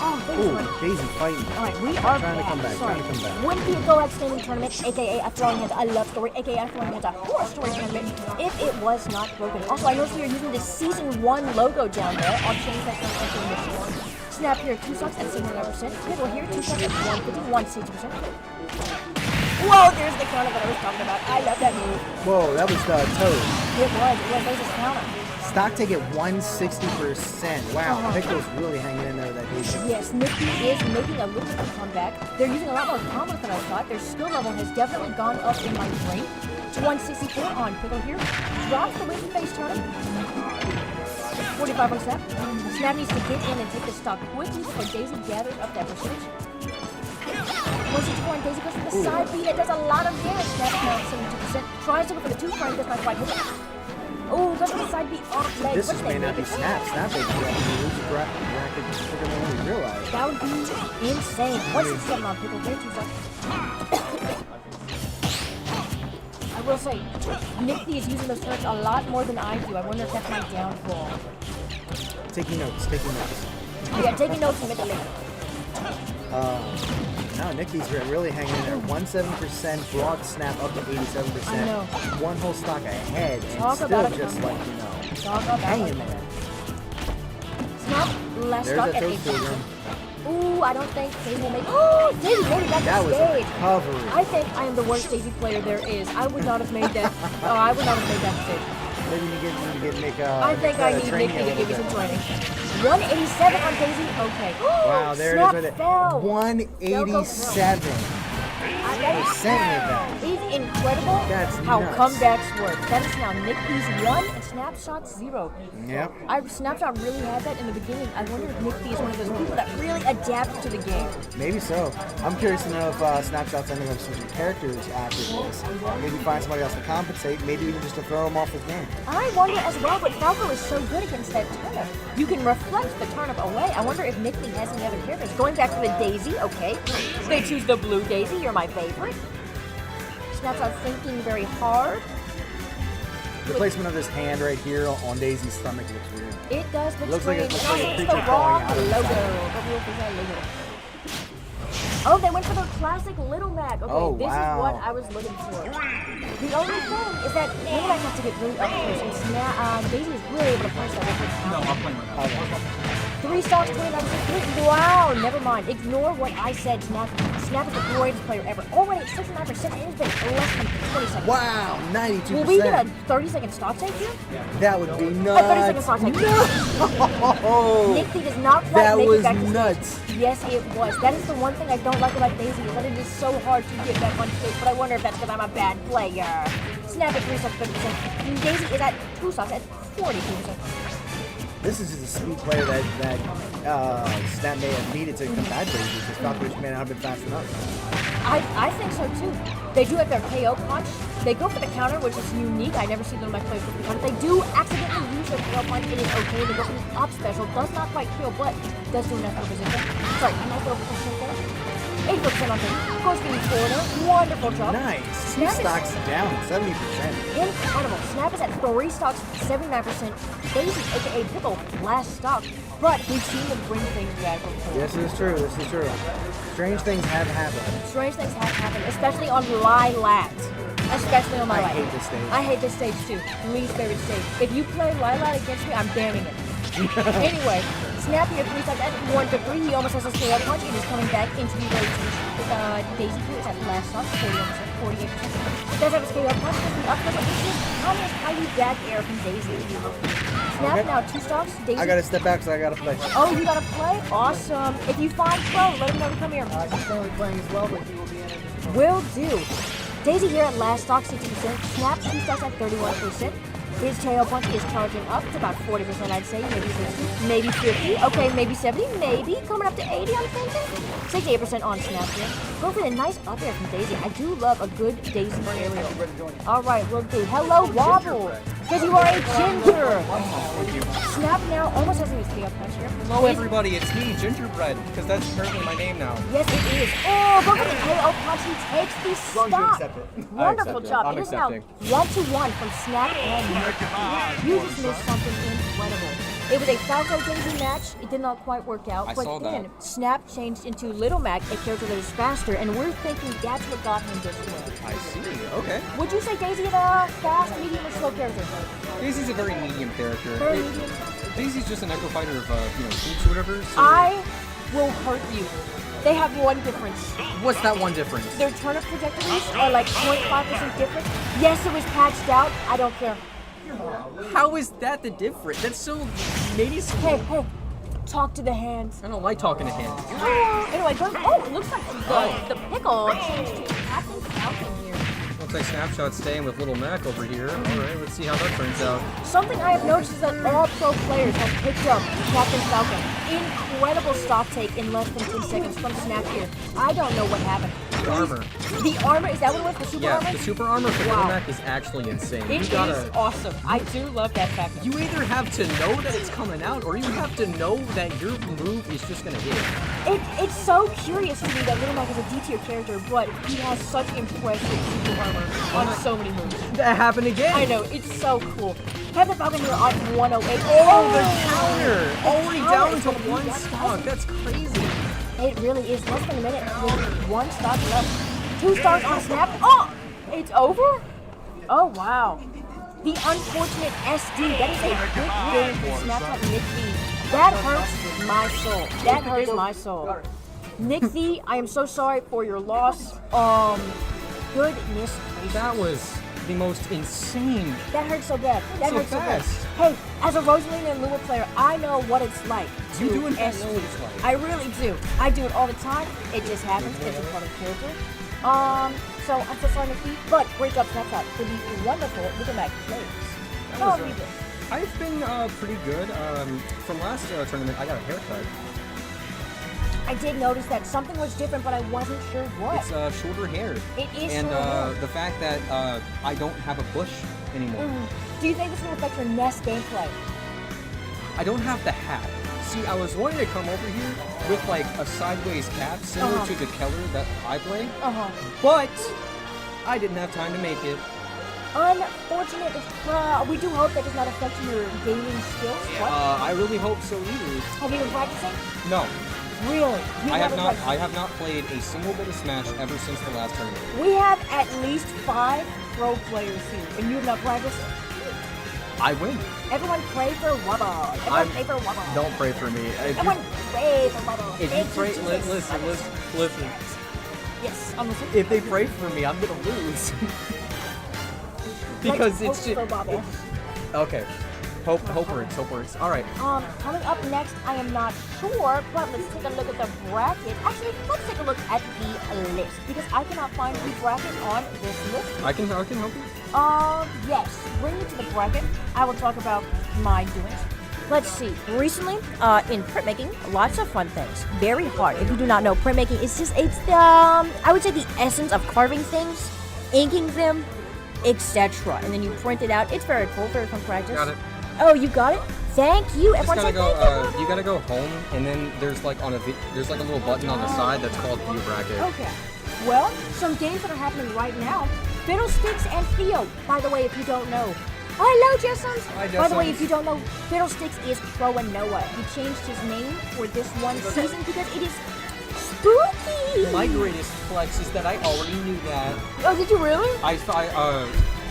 S2: Oh, thanks,
S1: Ooh,
S2: buddy.
S1: Daisy fighting.
S2: Alright, we are
S1: Trying to
S2: back.
S1: come back,
S2: Sorry.
S1: trying to come back.
S2: Wouldn't be a Go Outstanding Tournament, aka a Throwing Hands a Love Story, aka a Throwing Hands a Horror Story Tournament, if it was not broken. Also, I noticed we are using the Season 1 logo down there. I'll change that to this one. Snap here, 2 stocks at 79%. Pickle here, 2 stocks at 150, 160%. Whoa, there's the counter that I was talking about. I love that move.
S1: Whoa, that was Toad.
S2: There's his counter.
S1: Stock take at 160%. Wow, Pickle's really hanging in there with that Daisy.
S2: Yes, Nikki is making a little bit of a comeback. They're using a lot more combos than I thought. Their skill level has definitely gone up in my brain. 164 on Pickle here. Drops the winky face turn. 45 on Snap. Snap needs to get in and take the stock quickly before Daisy gathers up that percentage. 164 on Daisy goes for the side B. It does a lot of damage. Snap now 72%. Tries to go for the 2 frame, does not quite hit it. Oh, goes for the side B off leg.
S1: This
S2: What's
S1: may
S2: that?
S1: not be Snap. Snap may be lose the bracket quicker than we realize.
S2: That would be insane. 167 on Pickle. Very 2 stocks. I will say, Nicky is using those turrets a lot more than I do. I wonder if that's my downfall.
S1: Taking notes, taking notes.
S2: Yeah, taking notes immediately.
S1: Now Nikki's really hanging in there. 17%, broad Snap up to 87%.
S2: I know.
S1: One whole stock ahead, and
S2: Talk
S1: still
S2: about
S1: just
S2: it.
S1: like,
S2: Talk about
S1: hanging
S2: it.
S1: there.
S2: Snap, last
S1: There's
S2: stock
S1: a
S2: at
S1: toast
S2: 8.
S1: program.
S2: Ooh, I don't think Daisy will make. Oh, Daisy made it back
S1: That
S2: to
S1: was a
S2: stage.
S1: recovery.
S2: I think I am the worst Daisy player there is. I would not have made that. Oh, I would not have made that stage.
S1: Maybe you need to make
S2: I think I need
S1: training
S2: Nikki
S1: a
S2: to give me
S1: little
S2: some
S1: bit.
S2: training. 187 on Daisy. Okay.
S1: Wow, there
S2: Snap
S1: it is right
S2: fell.
S1: there. 187.
S2: That is
S1: Percent with that.
S2: It's incredible
S1: That's
S2: how
S1: nuts.
S2: comebacks work. That is now Nikki's 1 and Snapshot 0.
S1: Yep.
S2: Snapshot really had that in the beginning. I wonder if Nikki is one of those people that really adapted to the game.
S1: Maybe so. I'm curious to know if Snapshot's ending up switching characters after this. Maybe find somebody else to compensate. Maybe even just to throw him off his game.
S2: I wonder as well, but Falco is so good against that turnip. You can reflect the turnip away. I wonder if Nikki has any other characters. Going back to the Daisy, okay. They choose the blue Daisy, you're my favorite. Snap's not thinking very hard.
S1: The placement of his hand right here on Daisy's stomach looks weird.
S2: It does look
S1: Looks like
S2: strange.
S1: it's
S2: And also,
S1: like a
S2: it's
S1: creature
S2: the
S1: crawling
S2: wrong
S1: out of the
S2: logo.
S1: side.
S2: But we'll fix that later. Oh, they went for the classic Little Mac. Okay,
S1: Oh,
S2: this
S1: wow.
S2: is what I was looking for. The only thing is that Little Mac has to get really up close, and Daisy is really able to punch that with her
S4: No,
S2: counter.
S4: I'm playing right now.
S2: 3 stocks, 29%. Wow, never mind. Ignore what I said. Snap is the greatest player ever. Already at 69%, and it's been less than 20 seconds.
S1: Wow, 92%.
S2: Will we get a 30-second stock take here?
S1: That would be
S2: A 30-second
S1: nuts.
S2: stock take.
S1: No!
S2: Nick D does not quite
S1: That
S2: make
S1: was
S2: it back to
S1: nuts.
S2: stage. Yes, it was. That is the one thing I don't like about Daisy, is that it is so hard to get back on stage, but I wonder if that's because I'm a bad player. Snap at 3 stocks, 50%. And Daisy is at 2 stocks at 42%.
S1: This is just a speed player that Snap may have needed to combat Daisy, because Falconfish may not have been fast enough.
S2: I think so too. They do have their KO punch. They go for the counter, which is unique. I never see Little Mac play for the counter. They do accidentally use their KO punch. It is okay. They go for the up special. Does not quite kill, but does do enough for position. Sorry, enough for position there. 80% on thing. Goes for the corner. Wonderful job.
S1: Nice. 2
S2: Snap is
S1: stocks down, 70%.
S2: incredible. Snap is at 3 stocks, 79%. Daisy, aka Pickle, last stock. But we've seen them bring things back before.
S1: This is true. This is true. Strange things have happened.
S2: Strange things have happened, especially on Lilat. Especially on
S1: I
S2: Lilat.
S1: hate this stage.
S2: I hate this stage too. Least favorite stage. If you play Lilat against me, I'm banning it. Anyway, Snappy at 3 stocks at 1 to 3. He almost has a scale punch. It is coming back into the rotation. Daisy Q is at last stock, 41%, 48%. Does have a scale punch, but the up special is almost tiny back air from Daisy. Snap
S1: Okay.
S2: now 2 stocks. Daisy.
S1: I gotta step back because I gotta play.
S2: Oh, you gotta play? Awesome. If you find Pro, let him know to come here.
S1: He's currently playing as well, but he will be in it.
S2: Will do. Daisy here at last stock, 60%. Snap, 2 stocks at 31%. His tail punch is charging up to about 40%, I'd say. Maybe 60, maybe 50. Okay, maybe 70, maybe. Coming up to 80 on thinking. 68% on Snap here. Go for the nice up air from Daisy. I do love a good Daisy aerial. Alright, will do. Hello, Wobble. Because you are a ginger. Snap now almost has his tail punch here.
S4: Hello, everybody. It's me, Gingerbread, because that's apparently my name now.
S2: Yes, it is. Oh, go for the KO punch. He takes the
S1: long as you
S2: stock.
S1: accept it.
S2: Wonderful
S4: accept it.
S2: job.
S4: I'm
S2: It is now
S4: accepting.
S2: 1-1 from Snap and Nick. You just missed something incredible. It was a Falco Daisy match. It did not quite work out.
S4: I
S2: but
S4: saw
S2: then
S4: that.
S2: Snap changed into Little Mac, a character that is faster, and we're thinking that's what got him this win.
S4: I see. Okay.
S2: Would you say Daisy is a fast, medium, or slow character?
S4: Daisy's a very medium character.
S2: Very medium.
S4: Daisy's just an echo fighter of, troops or whatever. So
S2: I will hurt you. They have one difference.
S4: what's that one difference?
S2: Their turnip trajectories are like 0.5% different. Yes, it was patched out. I don't care.
S4: How is that the difference? That's so minuscule.
S2: Hey, talk to the hands.
S4: I don't like talking to hands.
S2: Anyway, it looks like the pickle changed to Captain Falcon here.
S4: Looks like Snapshot's staying with Little Mac over here. All right, let's see how that turns out.
S2: Something I have noticed is that all pro players have picked up Captain Falcon. Incredible stock take in less than 10 seconds from Snap here. I don't know what happened.
S4: The armor.
S2: The armor, is that what it was? The super
S4: Yeah,
S2: armor?
S4: the super armor for
S2: Wow.
S4: Little Mac is actually insane.
S2: It
S4: You gotta.
S2: is awesome. I do love that fact.
S4: You either have to know that it's coming out, or you have to know that your move is just gonna hit.
S2: It's so curious to me that Little Mac is a D tier character, but he has such impressive super armor on so many moves.
S4: That happened again.
S2: I know, it's so cool. Captain Falcon here on 108.
S4: Oh, the counter! Already
S2: counter
S4: down
S2: is
S4: to
S2: gonna be
S4: one
S2: that
S4: stock. That's crazy.
S2: It really is. Less than a minute with 1 stock left. 2 stars on Snap. Oh! It's over? Oh, wow. The unfortunate SD. That is a good game for Snapchat Nick V. That hurts my soul. That hurts my soul. Nick V, I am so sorry for your loss. Goodness gracious.
S4: That was the most insane.
S2: That hurts so bad. That
S4: So
S2: hurts so bad.
S4: fast.
S2: Hey, as a Rosalina and Lua player, I know what it's like.
S4: You
S2: to
S4: do in fact
S2: SD.
S4: know what it's like.
S2: I really do. I do it all the time. It just happens. It's a part of the character. So I'm so sorry, Nikki, but great job, Snapshot, for the wonderful Little Mac plays. How have you been?
S4: I've been pretty good. From last tournament, I got a haircut.
S2: I did notice that something was different, but I wasn't sure what.
S4: It's shorter hair.
S2: It is
S4: And
S2: shorter hair.
S4: the fact that I don't have a bush anymore.
S2: Do you think this will affect your Nest gameplay?
S4: I don't have the hat. See, I was wanting to come over here with like a sideways cap similar to the Keller that I play,
S2: Uh-huh.
S4: but I didn't have time to make it.
S2: Unfortunate. We do hope that does not affect your gaming skills. What?
S4: I really hope so either.
S2: Have you been practicing?
S4: No,
S2: Really? You
S4: I have
S2: haven't
S4: not.
S2: practiced?
S4: I have not played a single bit of Smash ever since the last tournament.
S2: We have at least 5 pro players here, and you have not practiced?
S4: I win.
S2: Everyone pray for Wubble. Everyone pray for Wubble.
S1: Don't pray for me.
S2: Everyone pray for Wubble.
S4: If you
S2: Thank
S4: pray,
S2: Jesus.
S4: listen.
S2: Yes, I'm listening.
S4: If they pray for me, I'm gonna lose. Because
S2: Let's
S4: it's
S2: hope
S4: just
S2: for Wubble.
S4: okay. Hope works. All right.
S2: Coming up next, I am not sure, but let's take a look at the bracket. Actually, let's take a look at the list, because I cannot find the bracket on this list.
S4: I can help you.
S2: Yes, bring me to the bracket. I will talk about my doings. Let's see. Recently, in printmaking, lots of fun things. Very hard. If you do not know, printmaking is it's the, I would say the essence of carving things, inking them, etc. And then you print it out. It's very cool, very fun practice.
S4: Got it.
S2: Oh, you got it? Thank you.
S4: Just
S2: Everyone
S4: gotta
S2: say
S4: go.
S2: thank you.
S4: You gotta go home, and then there's like there's like a little button on the side that's called View Bracket.
S2: Okay. Well, some games that are happening right now. Fiddlesticks and Theo. By the way, if you don't know. Hello, Jessams.
S4: Hi,
S2: By the way,
S4: Jessams.
S2: if you don't know, Fiddlesticks is Pro and Noah. He changed his name for this one season because it is spooky.
S4: My greatest flex is that I already knew that.
S2: Oh, did you really?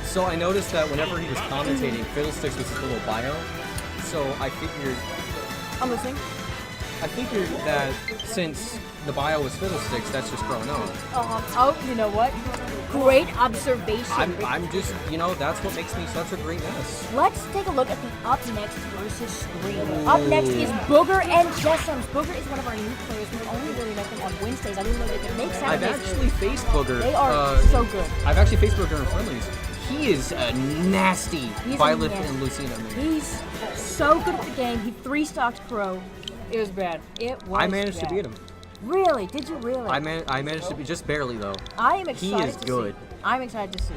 S4: So I noticed that whenever he was commentating, Fiddlesticks was his little bio. So I figured
S2: I'm listening.
S4: that since the bio was Fiddlesticks, that's just Pro Noah.
S2: Oh, you know what? Great observation.
S4: I'm just, that's what makes me such a great mess.
S2: Let's take a look at the Up Next versus screen. Up next is Booger and Jessams. Booger is one of our new players. We only really met them on Wednesdays. I didn't know they could make Saturdays.
S4: I've actually faced Booger.
S2: They are so good.
S4: I've actually faced Booger in friendlies. He is a nasty
S2: He's a
S4: Violet
S2: nasty.
S4: and Lucina. Man.
S2: He's so good at the game. He 3-stocked Crow. It was bad. It was
S4: I managed to
S2: bad.
S4: beat him.
S2: Really? Did you really?
S4: I managed to be just barely though.
S2: I am excited
S4: is
S2: to
S4: good.
S2: see. I'm excited to see.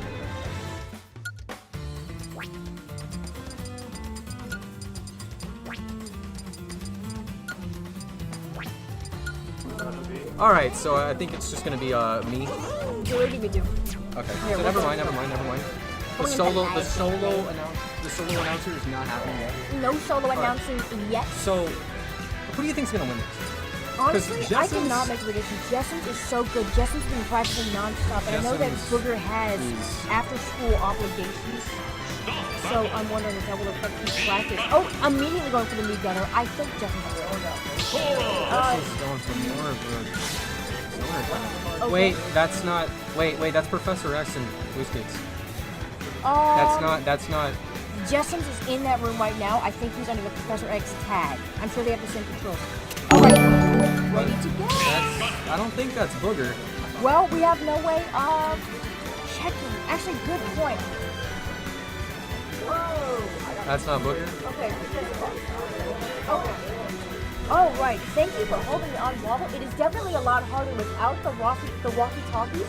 S4: All right, so I think it's just gonna be me.
S2: What do we do?
S4: Okay.
S2: Here,
S4: So
S2: we're
S4: never
S2: going-
S4: mind. The
S2: We're
S4: solo
S2: gonna-
S4: announcer is not happening yet.
S2: No solo announcing yet.
S4: So, who do you think's gonna win this?
S2: Honestly, I
S4: Jessams-
S2: cannot make a prediction. Jessams is so good. Jessams has been practicing nonstop, and I know that
S4: Jessams
S2: Booger has
S4: is-
S2: after-school obligations. So I'm wondering if that will affect his practice. Oh, immediately going for the lead gunner. I think Jessams will.
S4: This is going for more of a.
S2: Okay.
S4: Wait, that's not. Wait, that's Professor X and Whiskets. That's not.
S2: Jessams is in that room right now. I think he's under the Professor X tag. I'm sure they have the same controls. All right, ready to go.
S4: I don't think that's Booger.
S2: Well, we have no way of checking. Actually, good point. Whoa.
S4: That's not Booger.
S2: Okay. Okay. All right. Thank you for holding me on wobble. It is definitely a lot harder without the walkie-talkies.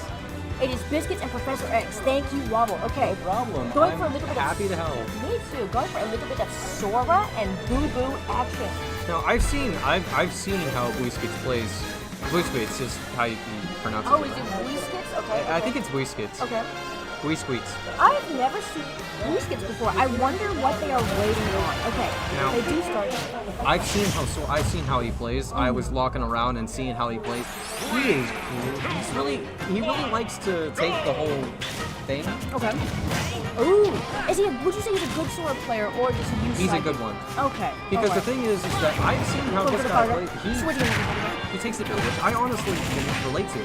S2: It is Biscuits and Professor X. Thank you, Wobble. Okay.
S4: No problem.
S2: Going for a
S4: I'm
S2: little bit
S4: happy
S2: of
S4: to help.
S2: Me too. Going for a little bit of Sora and Boo Boo action.
S4: Now I've seen how Whiskets plays. Whiskets is how you pronounce
S2: Oh,
S4: it.
S2: is it Whiskets? Okay.
S4: I think it's Whiskets.
S2: Okay.
S4: Whiskets.
S2: I have never seen Whiskets before. I wonder what they are waiting on. Okay.
S4: Now-
S2: They do start.
S4: I've seen how he plays. I was walking around and seeing how he plays. He is cool. He really likes to take the whole thing.
S2: Okay. Ooh. Would you say he's a good Sora player or does he use
S4: He's a
S2: Psychic?
S4: good one.
S2: Okay.
S4: Because
S2: all
S4: the
S2: right.
S4: thing is that I've seen how this guy plays.
S2: Switching.
S4: He takes it, which I honestly can relate to.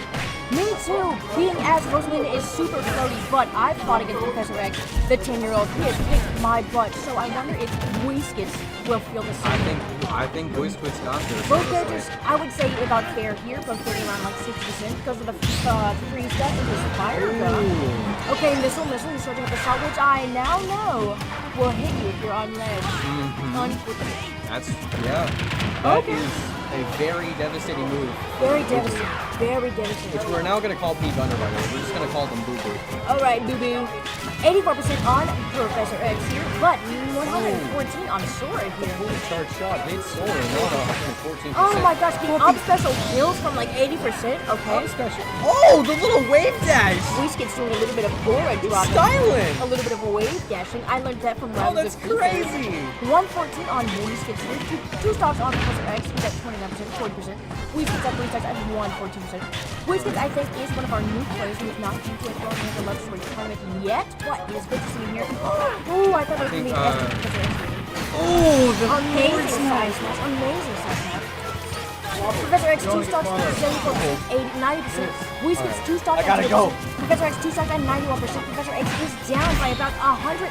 S2: Me too. Being as Rosalina is super floaty, but I've fought against Professor X, the 10-year-old. He has kicked my butt, so I wonder if Whiskets will feel the same.
S4: I think Whiskets got this.
S2: Both characters, I would say about fair here, both getting around like 60% because of the freeze step and his fire gun.
S4: Ooh.
S2: Okay, missile, you start to have the shot, which I now know will hit you if you're on ledge.
S4: Mhm.
S2: Unfortunately.
S4: That
S2: Okay.
S4: is a very devastating move.
S2: Very devastating. Very devastating.
S4: Which we're now going to call P Gunner, by the way. We're just going to call them Boo Boo.
S2: All right, Boo Boo. 84% on Professor X here, but 114 on Sora here.
S4: Fully charged shot. Hit Sora, not 114%.
S2: Oh my gosh, the up special kills from like 80%. Okay.
S4: Special. Oh, the little wave dash!
S2: Whisket's doing a little bit of forward drop.
S4: Styling!
S2: A little bit of wave dashing. I learned that from
S4: Oh, that's crazy!
S2: 114 on Whisket's here. Two stocks on Professor X. He's at 29%, 40%. Whisket's at 3 stocks at 114%. Whisket's, I think, is one of our new players who is not due to a the Love Story tournament yet. What? It is good to see him here. Oh, I thought it was going to be Professor X.
S4: Oh, the
S2: Amazing size smash. Amazing size smash. Professor X 2 stocks at 90%. Whisket's 2 stocks at 80%. Professor X 2 stocks at 91%. Professor X is down by about 116%.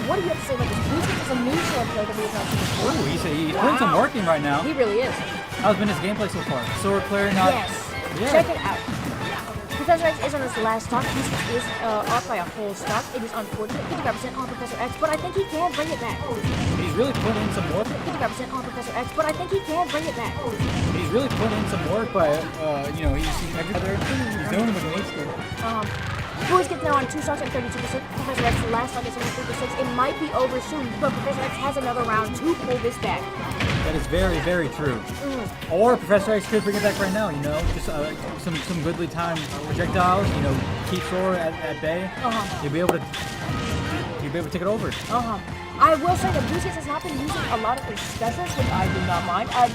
S2: What do you have to say about this? Whiskey is a new sword player that we have not seen before.
S5: Ooh, he's putting some work in right now.
S2: He really is.
S5: How's been his gameplay so far? Sword player, not.
S2: Yes.
S5: Yeah.
S2: Check it out. Professor X is on his last stock. Whiskey is off by a whole stock. It is unfortunate. 55% on Professor X, but I think he can bring it back.
S5: He's really putting in some work.
S2: 55% on Professor X, but I think he can bring it back.
S5: He's really putting in some work by, he's every other. He's doing what he needs to.
S2: Boys gets now on 2 stocks at 32%. Professor X last stock is 73%. It might be over soon, but Professor X has another round to pull this back.
S5: That is very, very true. Or Professor X could bring it back right now, just some goodly time projectiles, keep Sora at bay. You'll be able to take it over.
S2: I will say that Lucius has not been using a lot of his specials, which I do not mind. As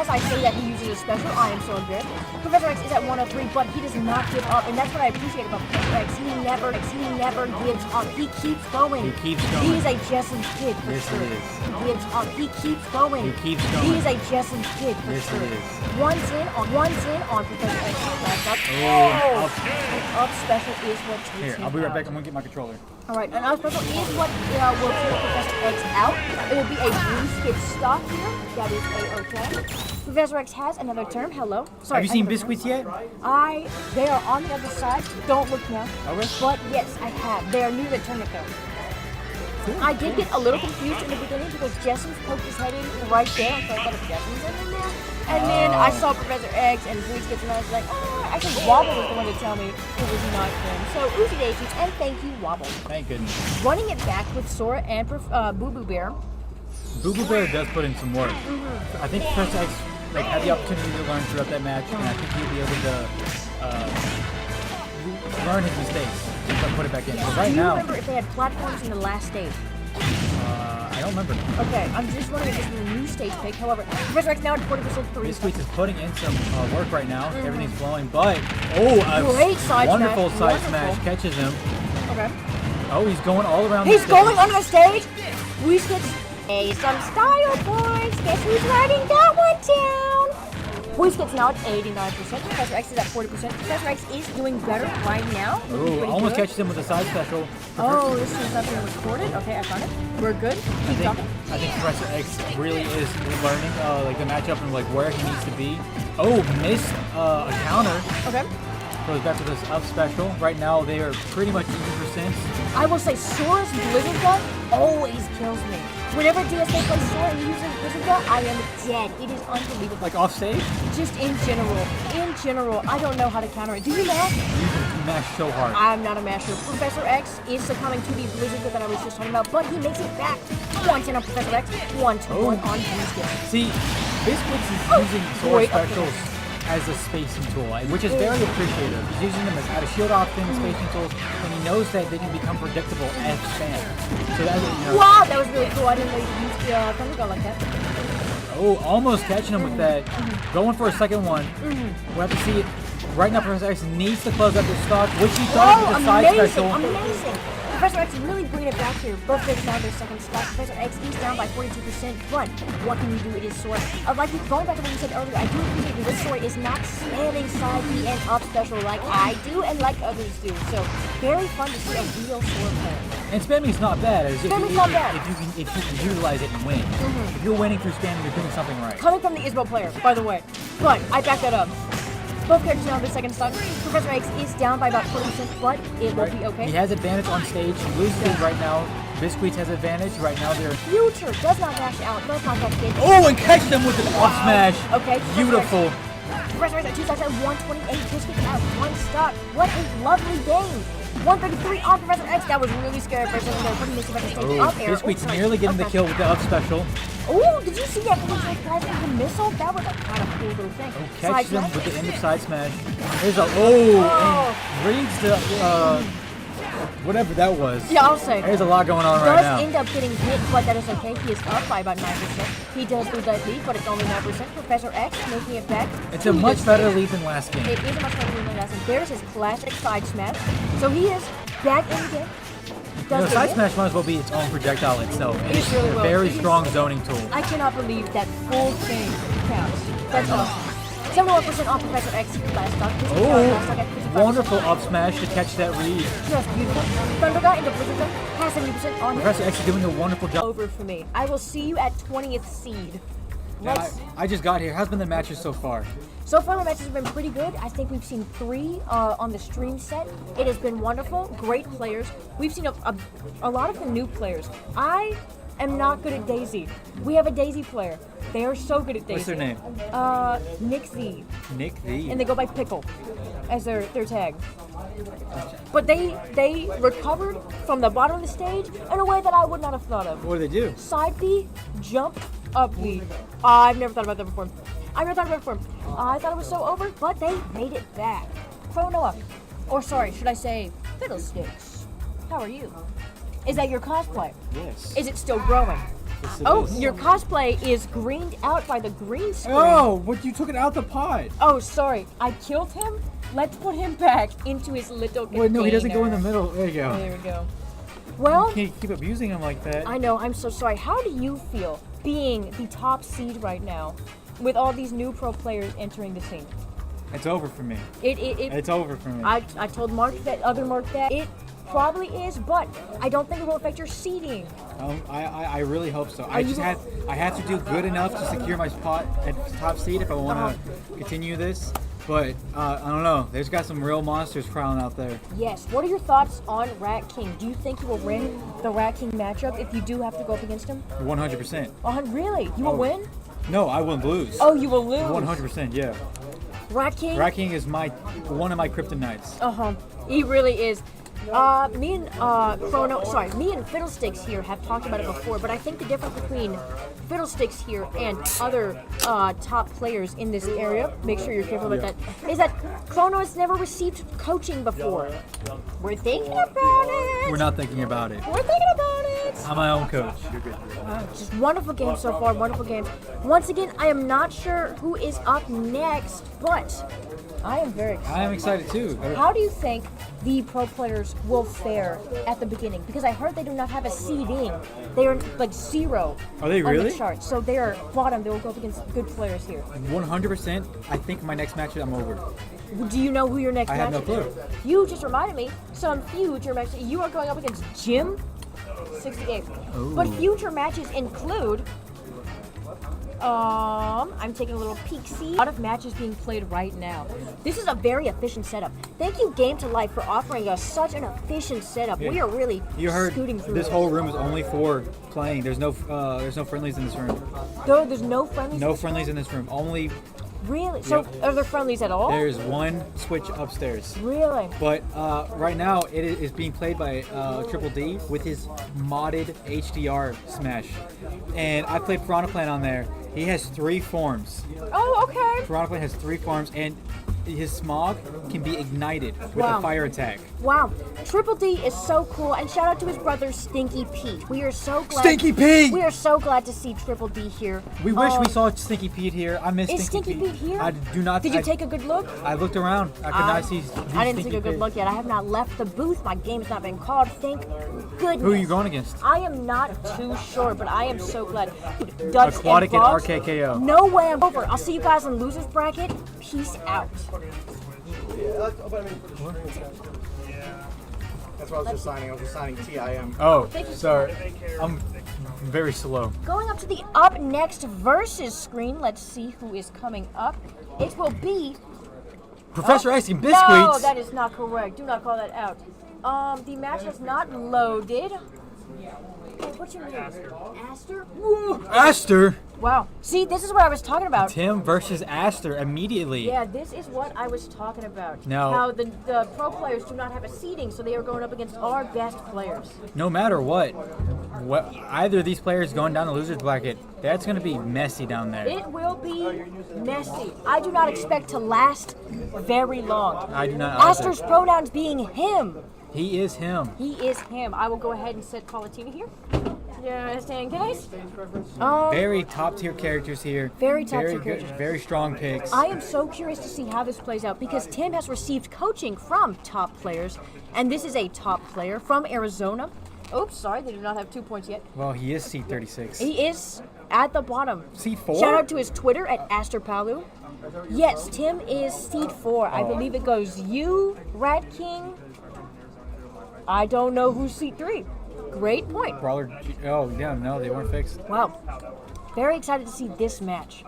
S2: I say that he uses a special, I am so good. Professor X is at 103, but he does not give up, and that's what I appreciate about Professor X. He never gives up. He keeps going.
S5: He keeps going.
S2: He's a Jessam's kid for
S5: Yes,
S2: sure.
S5: he is.
S2: He gives up. He keeps going.
S5: He keeps going.
S2: He's a Jessam's kid for
S5: Yes,
S2: sure.
S5: he is.
S2: One tin on Professor X. Last up.
S5: Oh,
S2: An up special is what takes
S5: Here,
S2: him
S5: I'll be right
S2: out.
S5: back. I'm gonna get my controller.
S2: All right, an up special is what will take Professor X out. It will be a blue skip stock here. That is a-okay. Professor X has another term. Hello. Sorry.
S5: Have you seen
S2: another term.
S5: Biscuits yet?
S2: They are on the other side. Don't look now.
S5: Okay.
S2: But yes, I have. They are new to the tournament though. I did get a little confused in the beginning because Jessam's poked his head in right there, and so I thought if Jessam's in there. And then I saw Professor X and Blue Skips, and I was like, actually Wobble was the one to tell me it was not him. So Uzi Daisy, and thank you, Wobble.
S5: Thank goodness.
S2: Running it back with Sora and Boo Boo Bear.
S5: Boo Boo Bear does put in some work. I think Professor X had the opportunity to learn throughout that match, and I think he'll be able to learn his mistakes and put it back in. But right
S2: Do you
S5: now,
S2: remember if they had platforms in the last stage?
S5: I don't remember.
S2: Okay, I'm just wondering if this is a new stage pick. However, Professor X now at 40% 3.
S5: Biscuits is putting in some work right now. Everything's flowing, but a
S2: Great side
S5: wonderful
S2: smash.
S5: side smash catches him.
S2: Okay.
S5: Oh, he's going all around.
S2: He's
S5: the
S2: going
S5: stage.
S2: onto the stage. Whiskets. Hey, some style points. Guess who's riding that one down? Whiskets now at 89%. Professor X is at 40%. Professor X is doing better right now. Looking
S5: Ooh,
S2: pretty
S5: almost
S2: good.
S5: catches him with a side special.
S2: Oh, this is not being recorded. Okay, I found it. We're good. Keep talking.
S5: I think Professor X really is learning the matchup and where he needs to be. Oh, missed a counter.
S2: Okay.
S5: Goes back to this up special. Right now they are pretty much even percent.
S2: I will say Sora's Blizzard Gun always kills me. Whenever DSA plays Sora and uses Blizzard Gun, I am dead. It is unbelievable.
S5: Like off stage,
S2: Just in general, I don't know how to counter it. Do you mash?
S5: you mash so hard.
S2: I'm not a masher. Professor X is succumbing to the Blizzard Gun that I was just talking about, but he makes it back. 1-10 on Professor X, 1-1 on Biscuit.
S5: See, Biscuits is using Sora
S2: great
S5: specials as a spacing tool, which is very appreciative. He's using them as a shield off spacing tools, and he knows that they can become predictable as spam. So that
S2: Wow, that was really cool. I didn't know you could use the Thunder Gun like that.
S5: Oh, almost catching him with that. Going for a second one. We'll have to see it. Right now, Professor X needs to close up his stock, which he does with the side special.
S2: Amazing. Professor X really bringing it back here. Both players down their second spot. Professor X is down by 42%, but what can you do? It is Sora. Like going back to what you said earlier, I do appreciate that this Sora is not spamming side B and up special like I do and like others do. So very fun to see a real Sora player.
S5: And spamming's not bad.
S2: Spamming's not bad.
S5: If you can utilize it and win. If you're winning through spamming, you're doing something right.
S2: Coming from the Isabel player, by the way. But I back that up. Both characters now on the second stock. Professor X is down by about 40%, but it will be okay.
S5: He has advantage on stage. He loses it right now. Biscuits has advantage. Right now they're...
S2: Future does not dash out, does not touch it.
S5: Oh, and catch them with an up smash.
S2: Okay.
S5: Beautiful.
S2: Professor X at 2 stocks at 128. Biscuit at 1 stock. What a lovely game. 133 on Professor X. That was really scary for a second there. Putting this event stage up air.
S5: Biscuits
S2: sorry.
S5: nearly getting the
S2: Okay.
S5: kill with the up special.
S2: Oh, did you see that Blue guys with the missile? That was a kind of cool little thing.
S5: Catch them
S2: smash.
S5: with the end of side smash. There's a and reads the whatever that was.
S2: Yeah, I'll say.
S5: There's a lot going on right
S2: Does
S5: now.
S2: end up getting hit, but that is okay. He is up by about 9%. He does lose that lead, but it's only 9%. Professor X making it back.
S5: It's a much better lead than last game.
S2: It is a much better lead than last game. There's his classic side smash. So he is back in the game. Does
S5: Side
S2: it.
S5: smash might as well be its own projectile itself.
S2: It
S5: It's
S2: really
S5: a
S2: will.
S5: very
S2: It is-
S5: strong zoning tool.
S2: I cannot believe that full thing counts. That's awesome. 71% on Professor X last stock. Last stock at 55%.
S5: Wonderful up smash to catch that read.
S2: Just beautiful. Thunder Guy into Blizzard Zone has 70% on him.
S5: Professor X is doing a wonderful job.
S2: Over for me. I will see you at 20th seed. Let's.
S5: I just got here. How's been the matches so far?
S2: So far, the matches have been pretty good. I think we've seen 3 on the stream set. It has been wonderful. Great players. We've seen a lot of the new players. I am not good at Daisy. We have a Daisy player. They are so good at Daisy.
S5: What's their name?
S2: Nick Z.
S5: Nick the.
S2: And they go by Pickle as their tag. But they recovered from the bottom of the stage in a way that I would not have thought of.
S5: What do they do?
S2: Side B, jump, up B. I've never thought about that before. I thought it was so over, but they made it back. Chronoa, or sorry, should I say Fiddlesticks? How are you? Is that your cosplay?
S5: Yes.
S2: Is it still growing?
S5: Yes, it
S2: Oh,
S5: is.
S2: your cosplay is greened out by the green screen.
S5: Oh, but you took it out the pot.
S2: Oh, sorry, I killed him. Let's put him back into his little container.
S5: Wait, no, he doesn't go in the middle. There you go.
S2: There we go. Well,
S5: You can't keep abusing him like that.
S2: I know, I'm so sorry. How do you feel being the top seed right now with all these new pro players entering the scene?
S5: It's over for me.
S2: It
S5: It's over for me.
S2: I told Mark that it probably is, but I don't think it will affect your seeding.
S5: I really hope so.
S2: Are you-
S5: I had to do good enough to secure my spot at top seed if I want to continue this. But I don't know. There's got some real monsters prowling out there.
S2: Yes. What are your thoughts on Rat King? Do you think you will win the Rat King matchup if you do have to go up against him?
S5: 100%.
S2: Oh, really? You will win?
S5: No, I wouldn't lose.
S2: Oh, you will lose.
S5: 100%. Yeah.
S2: Rat King?
S5: Rat King is one of my kryptonites.
S2: He really is. Me and Fiddlesticks here have talked about it before, but I think the difference between Fiddlesticks here and other top players in this area, make sure you're careful about that, is that Chrono has never received coaching before. We're thinking about it.
S5: We're not thinking about it.
S2: We're thinking about it.
S5: I'm my own coach.
S2: Just wonderful game so far, wonderful game. Once again, I am not sure who is up next, but I am very excited.
S5: I am excited too.
S2: How do you think the pro players will fare at the beginning? Because I heard they do not have a seeding. They are like 0
S5: Are they
S2: on
S5: really?
S2: the chart. So they are bottom. They will go up against good players here.
S5: 100%. I think my next match I'm over.
S2: Do you know who your next
S5: I
S2: match
S5: have no
S2: is?
S5: clue.
S2: You just reminded me some future matches. You are going up against Jim 68. But future matches include I'm taking a little peek. See, a lot of matches being played right now. This is a very efficient setup. Thank you, Game to Life, for offering us such an efficient setup. We are really
S5: You heard
S2: scooting through
S5: this
S2: it.
S5: whole room is only for playing. There's no friendlies in this room.
S2: Though there's no friendlies.
S5: No
S2: in this
S5: friendlies
S2: room?
S5: in this room. Only
S2: Really? So are there friendlies at all?
S5: there's one switch upstairs.
S2: Really?
S5: But right now it is being played by Triple D with his modded HDR Smash. And I played Piranha Plant on there. He has 3 forms.
S2: Oh, okay.
S5: Piranha Plant has 3 forms, and his smog can be ignited with
S2: Wow.
S5: a fire attack.
S2: Wow. Triple D is so cool, and shout out to his brother Stinky Pete. We are so glad.
S5: Stinky Pete!
S2: We are so glad to see Triple D here.
S5: We wish we saw Stinky Pete here. I miss
S2: Is
S5: Stinky
S2: Stinky Pete here?
S5: I do not.
S2: Did you
S5: I-
S2: take a good look?
S5: I looked around. I could not see.
S2: I didn't take
S5: Stinky
S2: a good
S5: Pete.
S2: look yet. I have not left the booth. My game's not been called. Thank goodness.
S5: Who are you going against?
S2: I am not too sure, but I am so glad. Dutch
S5: Aquatic and
S2: Bugs,
S5: RKKO.
S2: No way I'm over. I'll see you guys in losers bracket. Peace out.
S1: That's what I was just signing. I was just signing TIM.
S5: Oh,
S2: Thank you.
S5: sorry. I'm very slow.
S2: Going up to the up next versus screen. Let's see who is coming up. It will be.
S5: Professor Ice and Biscuits.
S2: No, that is not correct. Do not call that out. The match has not loaded. Hey, what's your name? Aster? Whoa.
S5: Aster.
S2: Wow. See, this is what I was talking about.
S5: Tim versus Aster immediately.
S2: Yeah, this is what I was talking about.
S5: No.
S2: How the pro players do not have a seeding, so they are going up against our best players.
S5: No matter what, either of these players going down the loser's bracket, that's going to be messy down there.
S2: It will be messy. I do not expect to last very long.
S5: I do not either.
S2: Aster's pronouns being him.
S5: He is him.
S2: He is him. I will go ahead and set Palutena here. Yeah, stand guys.
S5: Very top tier characters here.
S2: Very top tier
S5: good,
S2: characters.
S5: very strong picks.
S2: I am so curious to see how this plays out because Tim has received coaching from top players, and this is a top player from Arizona. Oops, sorry, they do not have 2 points yet.
S5: Well, he is seed 36.
S2: He is at the bottom.
S5: Seed 4?
S2: Shout out to his Twitter at Aster Palu. Yes, Tim is seed 4. I believe it goes you, Rat King. I don't know who's seed 3. Great point.
S5: Brawler. Oh, yeah, no, they weren't fixed.
S2: Wow. Very excited to see this match.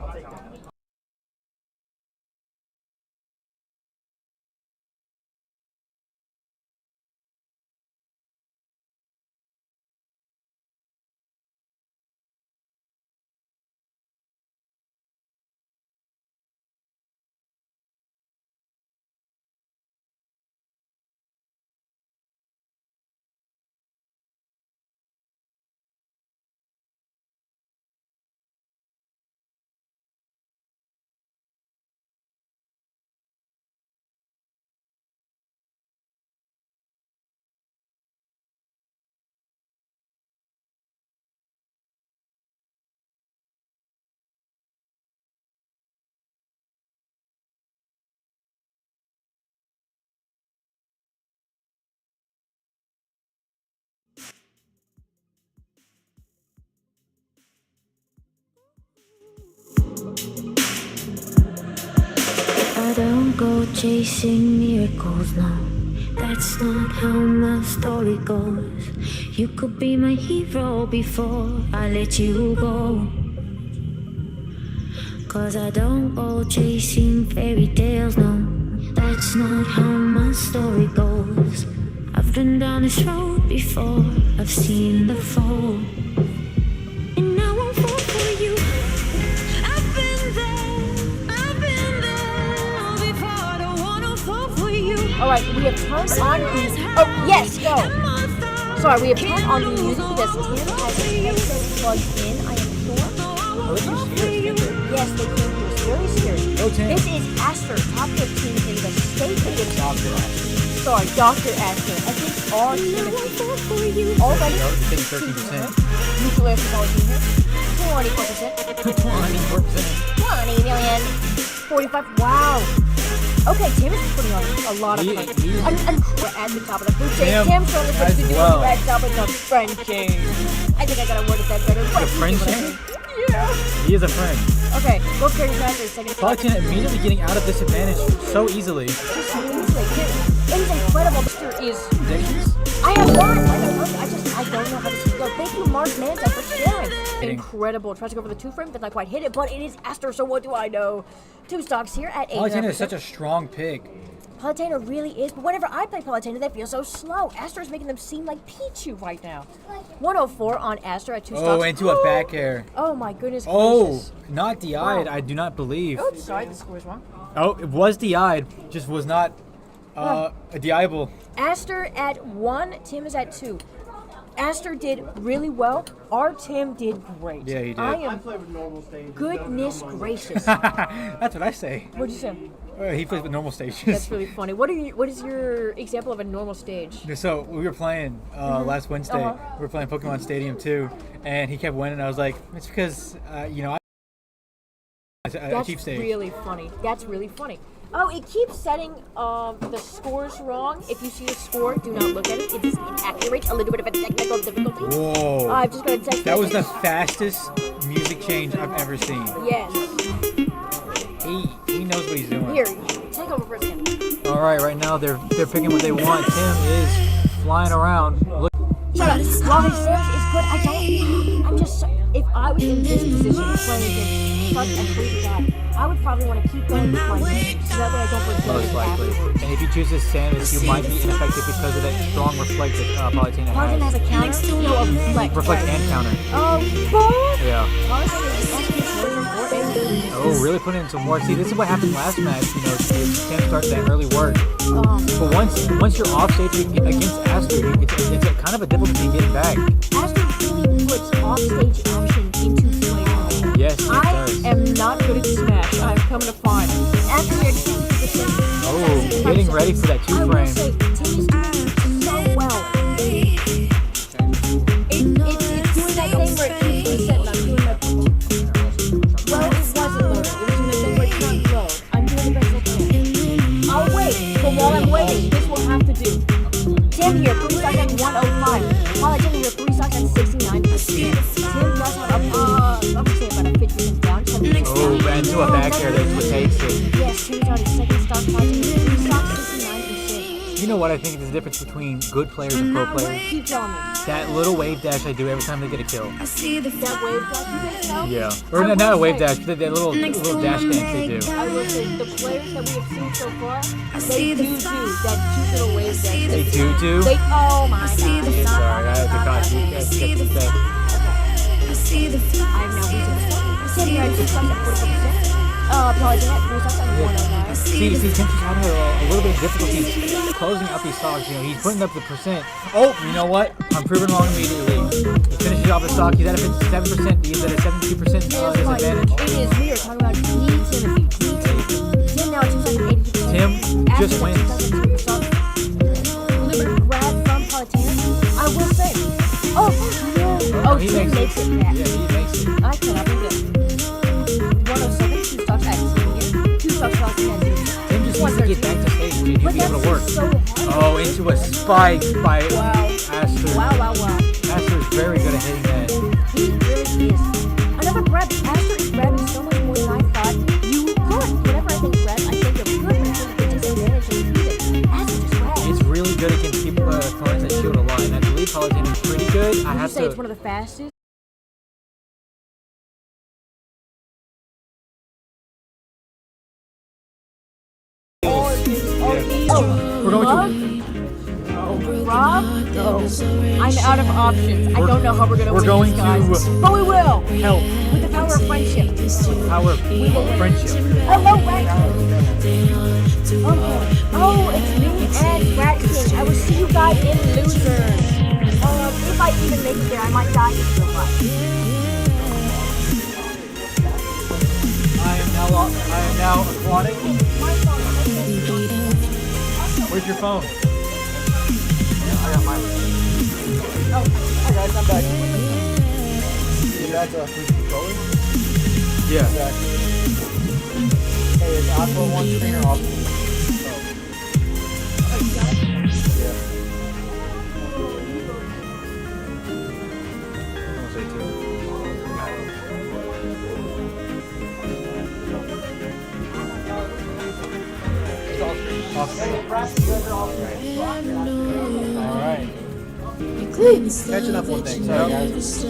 S6: I don't go chasing miracles, no. That's not how my story goes. You could be my hero before I let you go. 'Cause I don't go chasing fairy tales, no. That's not how my story goes. I've been down this road before, I've seen the fall. And now I'm fall for you. I've been there before. I don't wanna fall for you.
S2: Alright, we have turned on the... Oh, yes, go! Sorry, we have turned on the music because Tim has his headset plugged in, I am sure. Yes, they came to us very scared.
S5: Go, Tim.
S2: This is Aster, top 15 in the state of Wisconsin. Sorry, Dr. Aster. I think all Timothy already
S5: 30%.
S2: nuclear technology here. 24%.
S5: 24%.
S2: 20 million. 45. Wow. Okay, Tim is putting on a lot of fun. And we're at the top of the food chain.
S5: Tim,
S2: Tim's on the
S5: as
S2: food chain.
S5: well.
S2: We're at top of the friend chain. I think I gotta word it that better.
S5: The friend chain? He is a friend.
S2: Okay, both characters master second.
S5: Palutena immediately getting out of this advantage so easily.
S2: It is incredible. Mr. is. I have one. I don't know how to go. Thank you, Mark Manta, for sharing. Incredible. Tries to go for the 2-frame, did not quite hit it, but it is Aster, so what do I know? 2 stocks here at 8.
S5: Palutena is such a strong pick.
S2: Palutena really is, but whenever I play Palutena, they feel so slow. Aster is making them seem like Pichu right now. 104 on Aster at 2 stocks.
S5: Oh, into a back air.
S2: Oh my goodness
S5: Oh,
S2: gracious.
S5: not DI'd, I do not believe.
S2: Oops, sorry, the score is wrong.
S5: Oh, it was DI'd, just was not a DI'able.
S2: Aster at 1, Tim is at 2. Aster did really well. Our Tim did great.
S5: Yeah, he did.
S2: I am. Goodness gracious.
S5: That's what I say.
S2: What'd you say?
S5: He plays with normal stages.
S2: That's really funny. What is your example of a normal stage?
S5: So we were playing last Wednesday.
S2: Uh-huh.
S5: We were playing Pokemon Stadium 2, and he kept winning. I was like, it's because I
S2: That's
S5: achieved stage.
S2: really funny. That's really funny. Oh, it keeps setting the scores wrong. If you see the score, do not look at it. It is inaccurate. A little bit of a technical difficulty.
S5: Whoa.
S2: I've just got to text
S5: That was the
S2: message.
S5: fastest music change I've ever seen.
S2: Yes.
S5: He knows what he's doing.
S2: Here, take over for a second.
S5: All right, now they're picking what they want. Tim is flying around. Look.
S2: Shut up. While his stance is good, I'm just. If I was in this position playing against suck, and please God, I would probably want to keep going with my name so that way I don't forget
S5: Most
S2: it
S5: likely.
S2: afterwards.
S5: And if you choose this Samus, you might be ineffective because of that strong reflect that Palutena
S2: Paladin has
S5: has.
S2: a counter? No, a reflect.
S5: Reflect
S2: right.
S5: and counter.
S2: Oh, boy!
S5: Yeah.
S2: Paladin is version 4A.
S5: Oh, really put in some work. See, this is what happened last match. You know, Sam started that early work. But once you're off stage against Aster, it's a kind of a difficulty getting back.
S2: Aster really puts offstage action into play.
S5: Yes, it
S2: I
S5: does.
S2: am not good at Smash. I'm coming to find. Actually, I just think it's
S5: Oh, getting ready for that
S2: I will
S5: two-frame.
S2: say, Tim is doing so well. It's doing that thing where it keeps resetting. I'm doing my... Well, it wasn't loaded. It was in the thing where it can't load. I'm doing the best I can. I'll wait, but while I'm waiting, this will have to do. Tim here, 3 stocks at 105. Paladin here, 3 stocks at 69%. Tim does have I'm gonna say about a 50% down.
S5: Oh, ran to a back air. That's what takes it.
S2: Yes, Tim's on his second stock. Paladin here, 3 stocks, 69%.
S5: You know what I think is the difference between good players and pro players?
S2: Keep telling me.
S5: That little wave dash I do every time they get a kill.
S6: I see the
S2: That wave dash you guys know?
S5: Yeah. Or not a wave dash, but that little dash dance they do.
S2: I will say the players that we have seen so far, they
S6: see
S2: do
S6: the
S2: that cute little wave dash.
S5: They do?
S2: They, oh my god.
S6: see the
S2: It's not
S5: Sorry, I had to
S2: not-
S5: caught you.
S6: I see the I see the
S2: I have no reason. Tim here at 2 stocks at 44%. Paladin at 3 stocks at 109.
S5: See, Tim's just having a little bit of difficulty closing out these stocks. You know, he's putting up the percent. Oh, you know what? I'm proving wrong immediately. He finishes off the stock. He's at a 57%. He's at a 72% disadvantage.
S2: It is. We are talking about Timothy. Tim now at 2 stocks at 82%.
S5: Tim just wins.
S2: A little bit of grab from Paladin. I will say. Oh, no. Oh,
S5: he
S2: Tim makes it back.
S5: Yeah, he makes it.
S2: I cannot believe it. 107, 2 stocks at 10 2 stocks at 10
S5: Tim just needs to get back to stage, dude. He'll
S2: But
S5: be able
S2: that's
S5: to work.
S2: so heavy.
S5: Oh, into a spike by
S2: Wow.
S5: Aster.
S2: Wow.
S5: Aster is very good at hitting that.
S2: He really is. Another grab. Aster is grabbing so much more than I thought you could. Whenever I think grab, I think of good, but I think of disadvantage and use it. Aster just grabs.
S5: It's really good against people, opponents that shield a lot. And I believe Paladin is pretty good. I
S2: Would you
S5: have
S2: say it's
S5: to.
S2: one of the fastest?
S5: We're going to.
S2: Rob? No. I'm out of options. I don't know how we're gonna
S5: We're
S2: win
S5: going
S2: these guys.
S5: to
S2: But we will!
S5: help.
S2: With the power of friendship.
S5: Power of friendship.
S2: Hello, Rat King. Okay. Oh, it's me and Rat King. I will see you guys in Losers. If I even make it there, I might die in real life.
S5: I am now aquatic.
S2: My phone.
S5: Where's your phone?
S1: I got mine. Oh, hi guys, I'm back. You guys free controller?
S5: Yeah.
S1: Back. Hey, is Aqua one screen or off screen?
S5: Alright.
S1: Catching up one thing, sorry guys.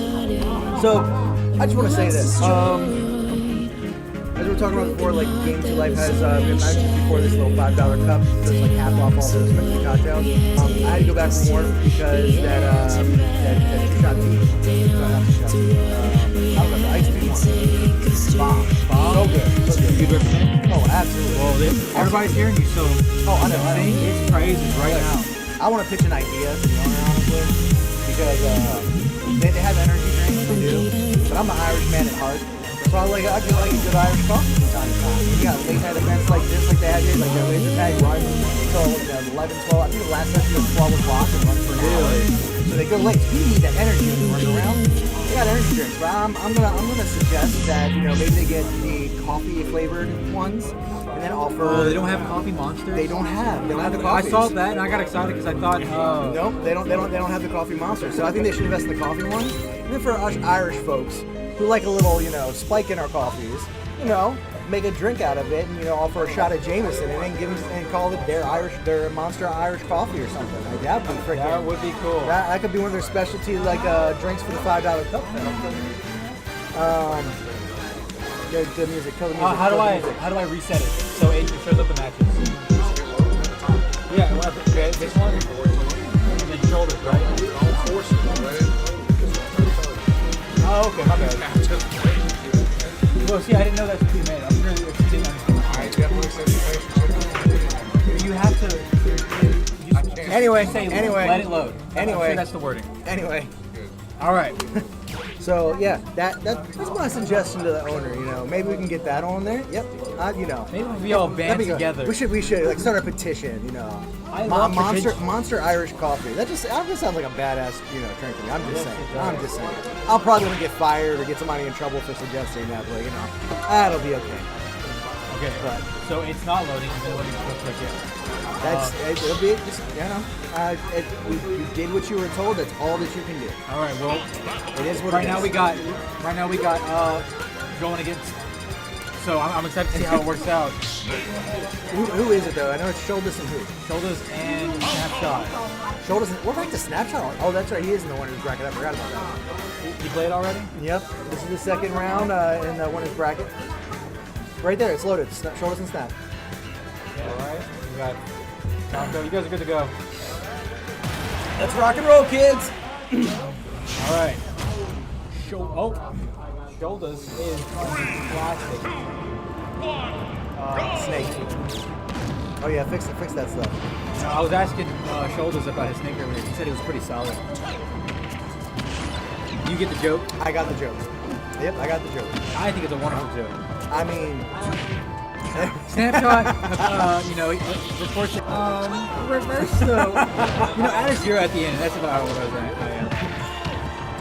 S1: So, I just want to say this. As we were talking about before, like Game 2 Life has been mentioned before this little $5 cup, so it's like half off all those specialty cocktails. I had to go back from work because that two-shot tea, I don't know, the iced tea one. Bomb. So good, so good.
S5: You'd recommend?
S1: Oh, absolutely.
S5: Well, everybody's hearing you, so
S1: Oh, I know.
S5: sing its praises right now.
S1: I want to pitch an idea to the owner, honestly, because they have energy drinks, they do, but I'm an Irish man at heart, so I do like a good Irish coffee from time to time. You got late night events like this, like they had here, like the laser tag run until 11, 12. I think the last session was 12 o'clock and runs for an hour. So they go late. So you need that energy when you run around. They got energy drinks, but I'm gonna suggest that maybe they get the coffee flavored ones and then offer.
S5: Oh, they don't have coffee monsters?
S1: They don't have the
S5: I
S1: coffee.
S5: saw that and I got excited because I thought,
S1: Nope, they don't have the coffee monster. So I think they should invest in the coffee ones. And then for us Irish folks who like a little, spike in our coffees, make a drink out of it and offer a shot of Jameson and then give them and call it their Monster Irish coffee or something. Like that'd be freaking.
S5: that would be cool.
S1: That could be one of their specialty drinks for the $5 cup. the music. Kill the music.
S5: How do
S1: kill the
S5: I
S1: music.
S5: reset it so it shows up the matches? Yeah, okay, this one. And then shoulders, right? Oh, okay, my bad. Well, see, I didn't know that's what you made. I'm really if you didn't understand.
S3: I definitely said the
S5: You have to.
S1: Anyway,
S5: Say,
S1: anyway.
S5: let it load. I'm
S1: Anyway.
S5: sure that's the wording.
S1: Anyway,
S5: All right.
S1: so yeah, that's my suggestion to the owner. You know, maybe we can get that on there. Yep. You know.
S5: Maybe we all
S1: That'd
S5: band
S1: be good.
S5: together.
S1: We should like start a petition. You know.
S5: I love
S1: Monster Irish coffee. That just sounds like a badass, drink to me. I'm just saying. I'll probably gonna get fired or get somebody in trouble for suggesting that, but that'll be okay.
S5: Okay,
S1: But
S5: so it's not loading. It's loading real quick. Yeah.
S1: it'll be just you did what you were told. That's all that you can do.
S5: All right. Well,
S1: It is what
S5: right
S1: it
S5: now
S1: is.
S5: we got going against. So I'm excited to see how it works out.
S1: Who is it though? I know it's Shoulders and who?
S5: Shoulders and snapshot.
S1: Shoulders. We're back to Snapshot. Oh, that's right. He is in the winners bracket. I forgot about that.
S5: You played already?
S1: Yep. This is the second round in the winners bracket. Right there. It's loaded. Shoulders and Snap.
S5: Yeah. All right. We got. Go. You guys are good to go.
S1: Let's rock and roll, kids.
S5: All right. Shoulders is trying classic.
S1: Snake. Oh yeah, fix that stuff.
S5: I was asking Shoulders about his snake earlier. He said it was pretty solid. You get the joke?
S1: I got the joke. Yep, I got the joke.
S5: I think it's a wonderful joke.
S1: I mean,
S5: Snapshot, reports it. Reverse though. Add a 0 at the end. That's about what I was at.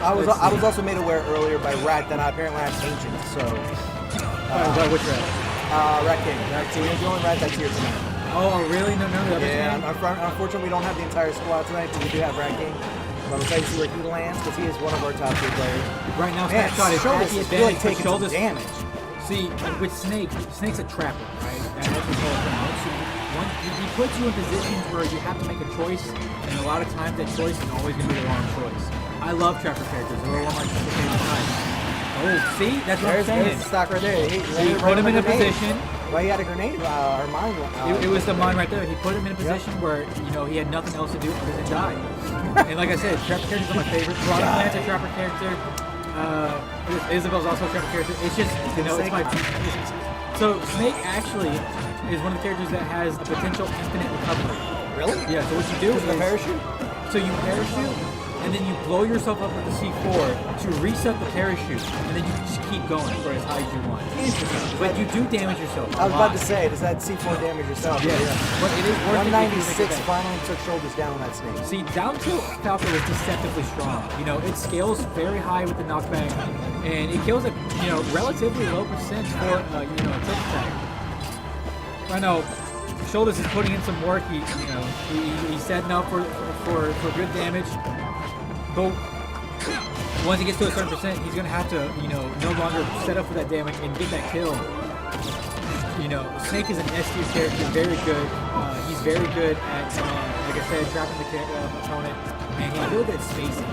S1: I was also made aware earlier by Rat that I apparently have ancient. So,
S5: Which rat?
S1: Rat King. Rat King is the only rat that's here tonight.
S5: Oh, really? No, the other
S1: Yeah,
S5: one?
S1: unfortunately, we don't have the entire squad tonight, but we do have Rat King. So I'm excited to see where he lands because he is one of our top 3 players.
S5: Right now,
S1: Man,
S5: Snapshot is at
S1: Shoulders
S5: the
S1: is really
S5: advantage. but
S1: taking some
S5: Shoulders,
S1: damage.
S5: see, with Snake's a trapper, right? And that's his whole thing. He puts you in positions where you have to make a choice, and a lot of times that choice is always going to be the wrong choice. I love trapper characters. They're one of my favorite types. Oh, see? That's what I'm saying.
S1: There's the stock right there.
S5: He put him in a position.
S1: Well, he had a grenade or mine.
S5: It was the mine right there. He put him in a position where he had nothing else to do other than die. And like I said, trapper characters are my favorite. Veronica Plant's a trapper character. Isabel's also a trapper character. It's just it's my. So Snake actually is one of the characters that has a potential infinite recovery.
S1: Really?
S5: Yeah. So what you do is
S1: the parachute?
S5: So you parachute, and then you blow yourself up with the C4 to reset the parachute, and then you just keep going for as high as you want.
S1: Interesting.
S5: But you do damage yourself.
S1: I was about to say, does that C4 damage yourself?
S5: Yeah. But it is worth it.
S1: 196 finally took Shoulders down on that snake.
S5: See, down tilt Falco is deceptively strong. It scales very high with the knockback, and it kills a relatively low percent for a tilt attack. I know Shoulders is putting in some work. He's setting up for good damage. But once he gets to a certain percent, he's gonna have to no longer set up for that damage and get that kill. Snake is an S tier character, very good. He's very good at, like I said, trapping the opponent, and he's really good at spacing.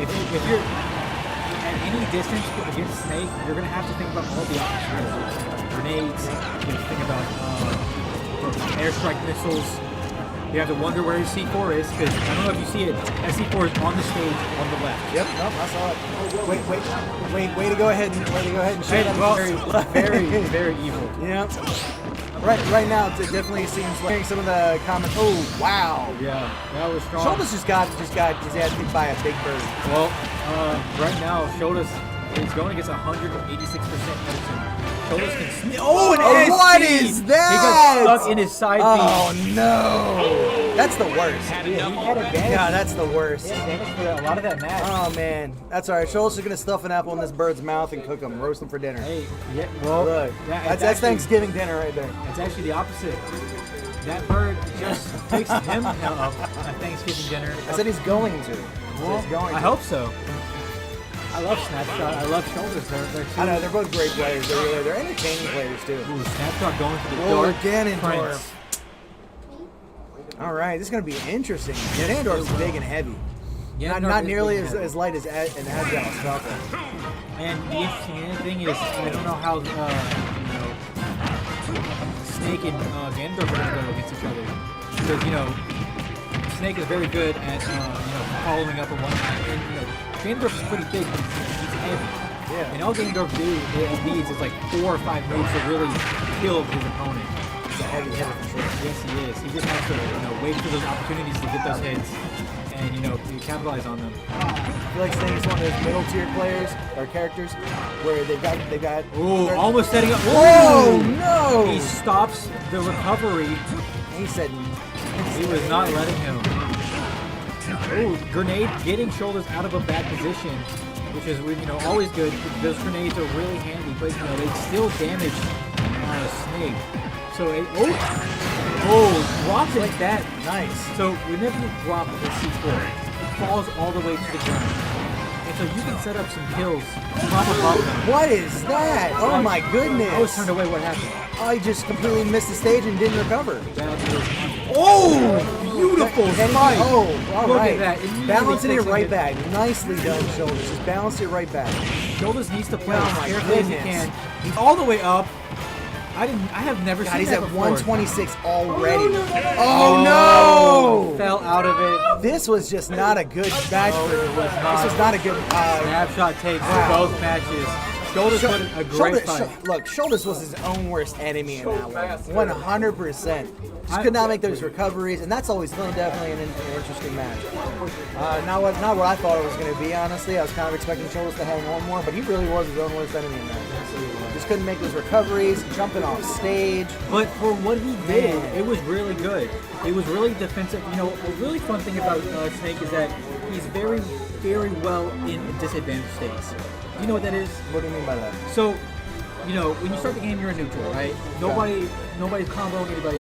S5: If you're at any distance against Snake, you're gonna have to think about all the options. Grenades, you have to think about airstrike missiles. You have to wonder where his C4 is, because I don't know if you see it, that C4 is on the stage on the left.
S1: Yep, nope, I saw it. Way to go ahead and show that.
S5: Well, very evil.
S1: Yeah. Right now, it definitely seems like some of the comments. Oh, wow.
S5: Yeah, that was strong.
S1: Shoulders just got his ass kicked by a big bird.
S5: Well, right now, Shoulders is going against 186% medicine. Shoulders can
S1: What is that?
S5: He got stuck in his side
S1: Oh
S5: beam.
S1: no, that's the worst.
S5: Yeah, he had advantage.
S1: Yeah, that's the worst.
S5: He had advantage for a lot of that match.
S1: Oh man, that's alright. Shoulders is gonna stuff an apple in this bird's mouth and cook him, roast him for dinner.
S5: Hey, yeah, well,
S1: Look, that's
S5: actually
S1: Thanksgiving dinner right there.
S5: It's actually the opposite. That bird just fixed him up at Thanksgiving dinner.
S1: I said he's going to.
S5: Well,
S1: He's going
S5: I
S1: to.
S5: hope so. I love Snapshot. I love Shoulders. They're two.
S1: I know they're both great players. They're entertaining players too.
S5: Ooh, Snapshot going for the
S1: Oh,
S5: dark
S1: Ganondorf.
S5: Prince.
S1: All right, this is gonna be interesting. Ganondorf's big and heavy.
S5: Yeah,
S1: Not nearly as light as and agile as Falco.
S5: And the interesting thing is, I don't know how Snake and Ganondorf are gonna go against each other, because Snake is very good at following up on one time, and Ganondorf is pretty big, but he's heavy.
S1: Yeah.
S5: And all Ganondorf needs is like 4 or 5 moves to really kill his opponent.
S1: He's a heavy hitter for sure.
S5: Yes, he is. He just has to wait for those opportunities to get those hits, and capitalize on them.
S1: I feel like Snake is one of those middle tier players or characters where they've got.
S5: Ooh, almost setting up.
S1: Oh
S5: Ooh!
S1: no!
S5: He stops the recovery.
S1: He said
S5: He was not letting him. Ooh, grenade getting shoulders out of a bad position, which is always good. Those grenades are really handy, but they still damage Snake. So drops it like that.
S1: nice.
S5: So whenever you drop the C4, it falls all the way to the ground. And so you can set up some kills from above them.
S1: What is that? Oh my goodness!
S5: I was turned away. What happened?
S1: I just completely missed the stage and didn't recover.
S5: Oh! Beautiful spike!
S1: Oh, all
S5: Look
S1: right.
S5: at that. Immediately
S1: Balancing it
S5: fixing
S1: right back. Nicely done, Shoulders. Just balanced it right back.
S5: Shoulders needs to play
S1: Oh
S5: as
S1: my
S5: carefully as he
S1: goodness.
S5: can. He's all the way up. I have never
S1: God,
S5: seen
S1: he's
S5: that
S1: at
S5: before.
S1: 126 already.
S5: Oh,
S1: Oh,
S5: fell out of it.
S1: no! This was just not a good match for
S5: it was
S1: This
S5: not.
S1: was not a good.
S5: Snapshot takes
S1: Wow.
S5: both matches. Shoulders put a great fight.
S1: Look, Shoulders was his own worst enemy in that one. 100%. Just could not make those recoveries, and that's always definitely an interesting match. Not what I thought it was going to be, honestly. I was kind of expecting Shoulders to hang on more, but he really was his own worst enemy in that. Just couldn't make those recoveries, jumping off stage.
S5: But for what he did,
S1: Man.
S5: it was really good. It was really defensive. A really fun thing about Snake is that he's very, very well in disadvantaged states. Do you know what that is?
S1: What do you mean by that?
S5: So, when you start the game, you're a neutral, right? Nobody's comboing anybody.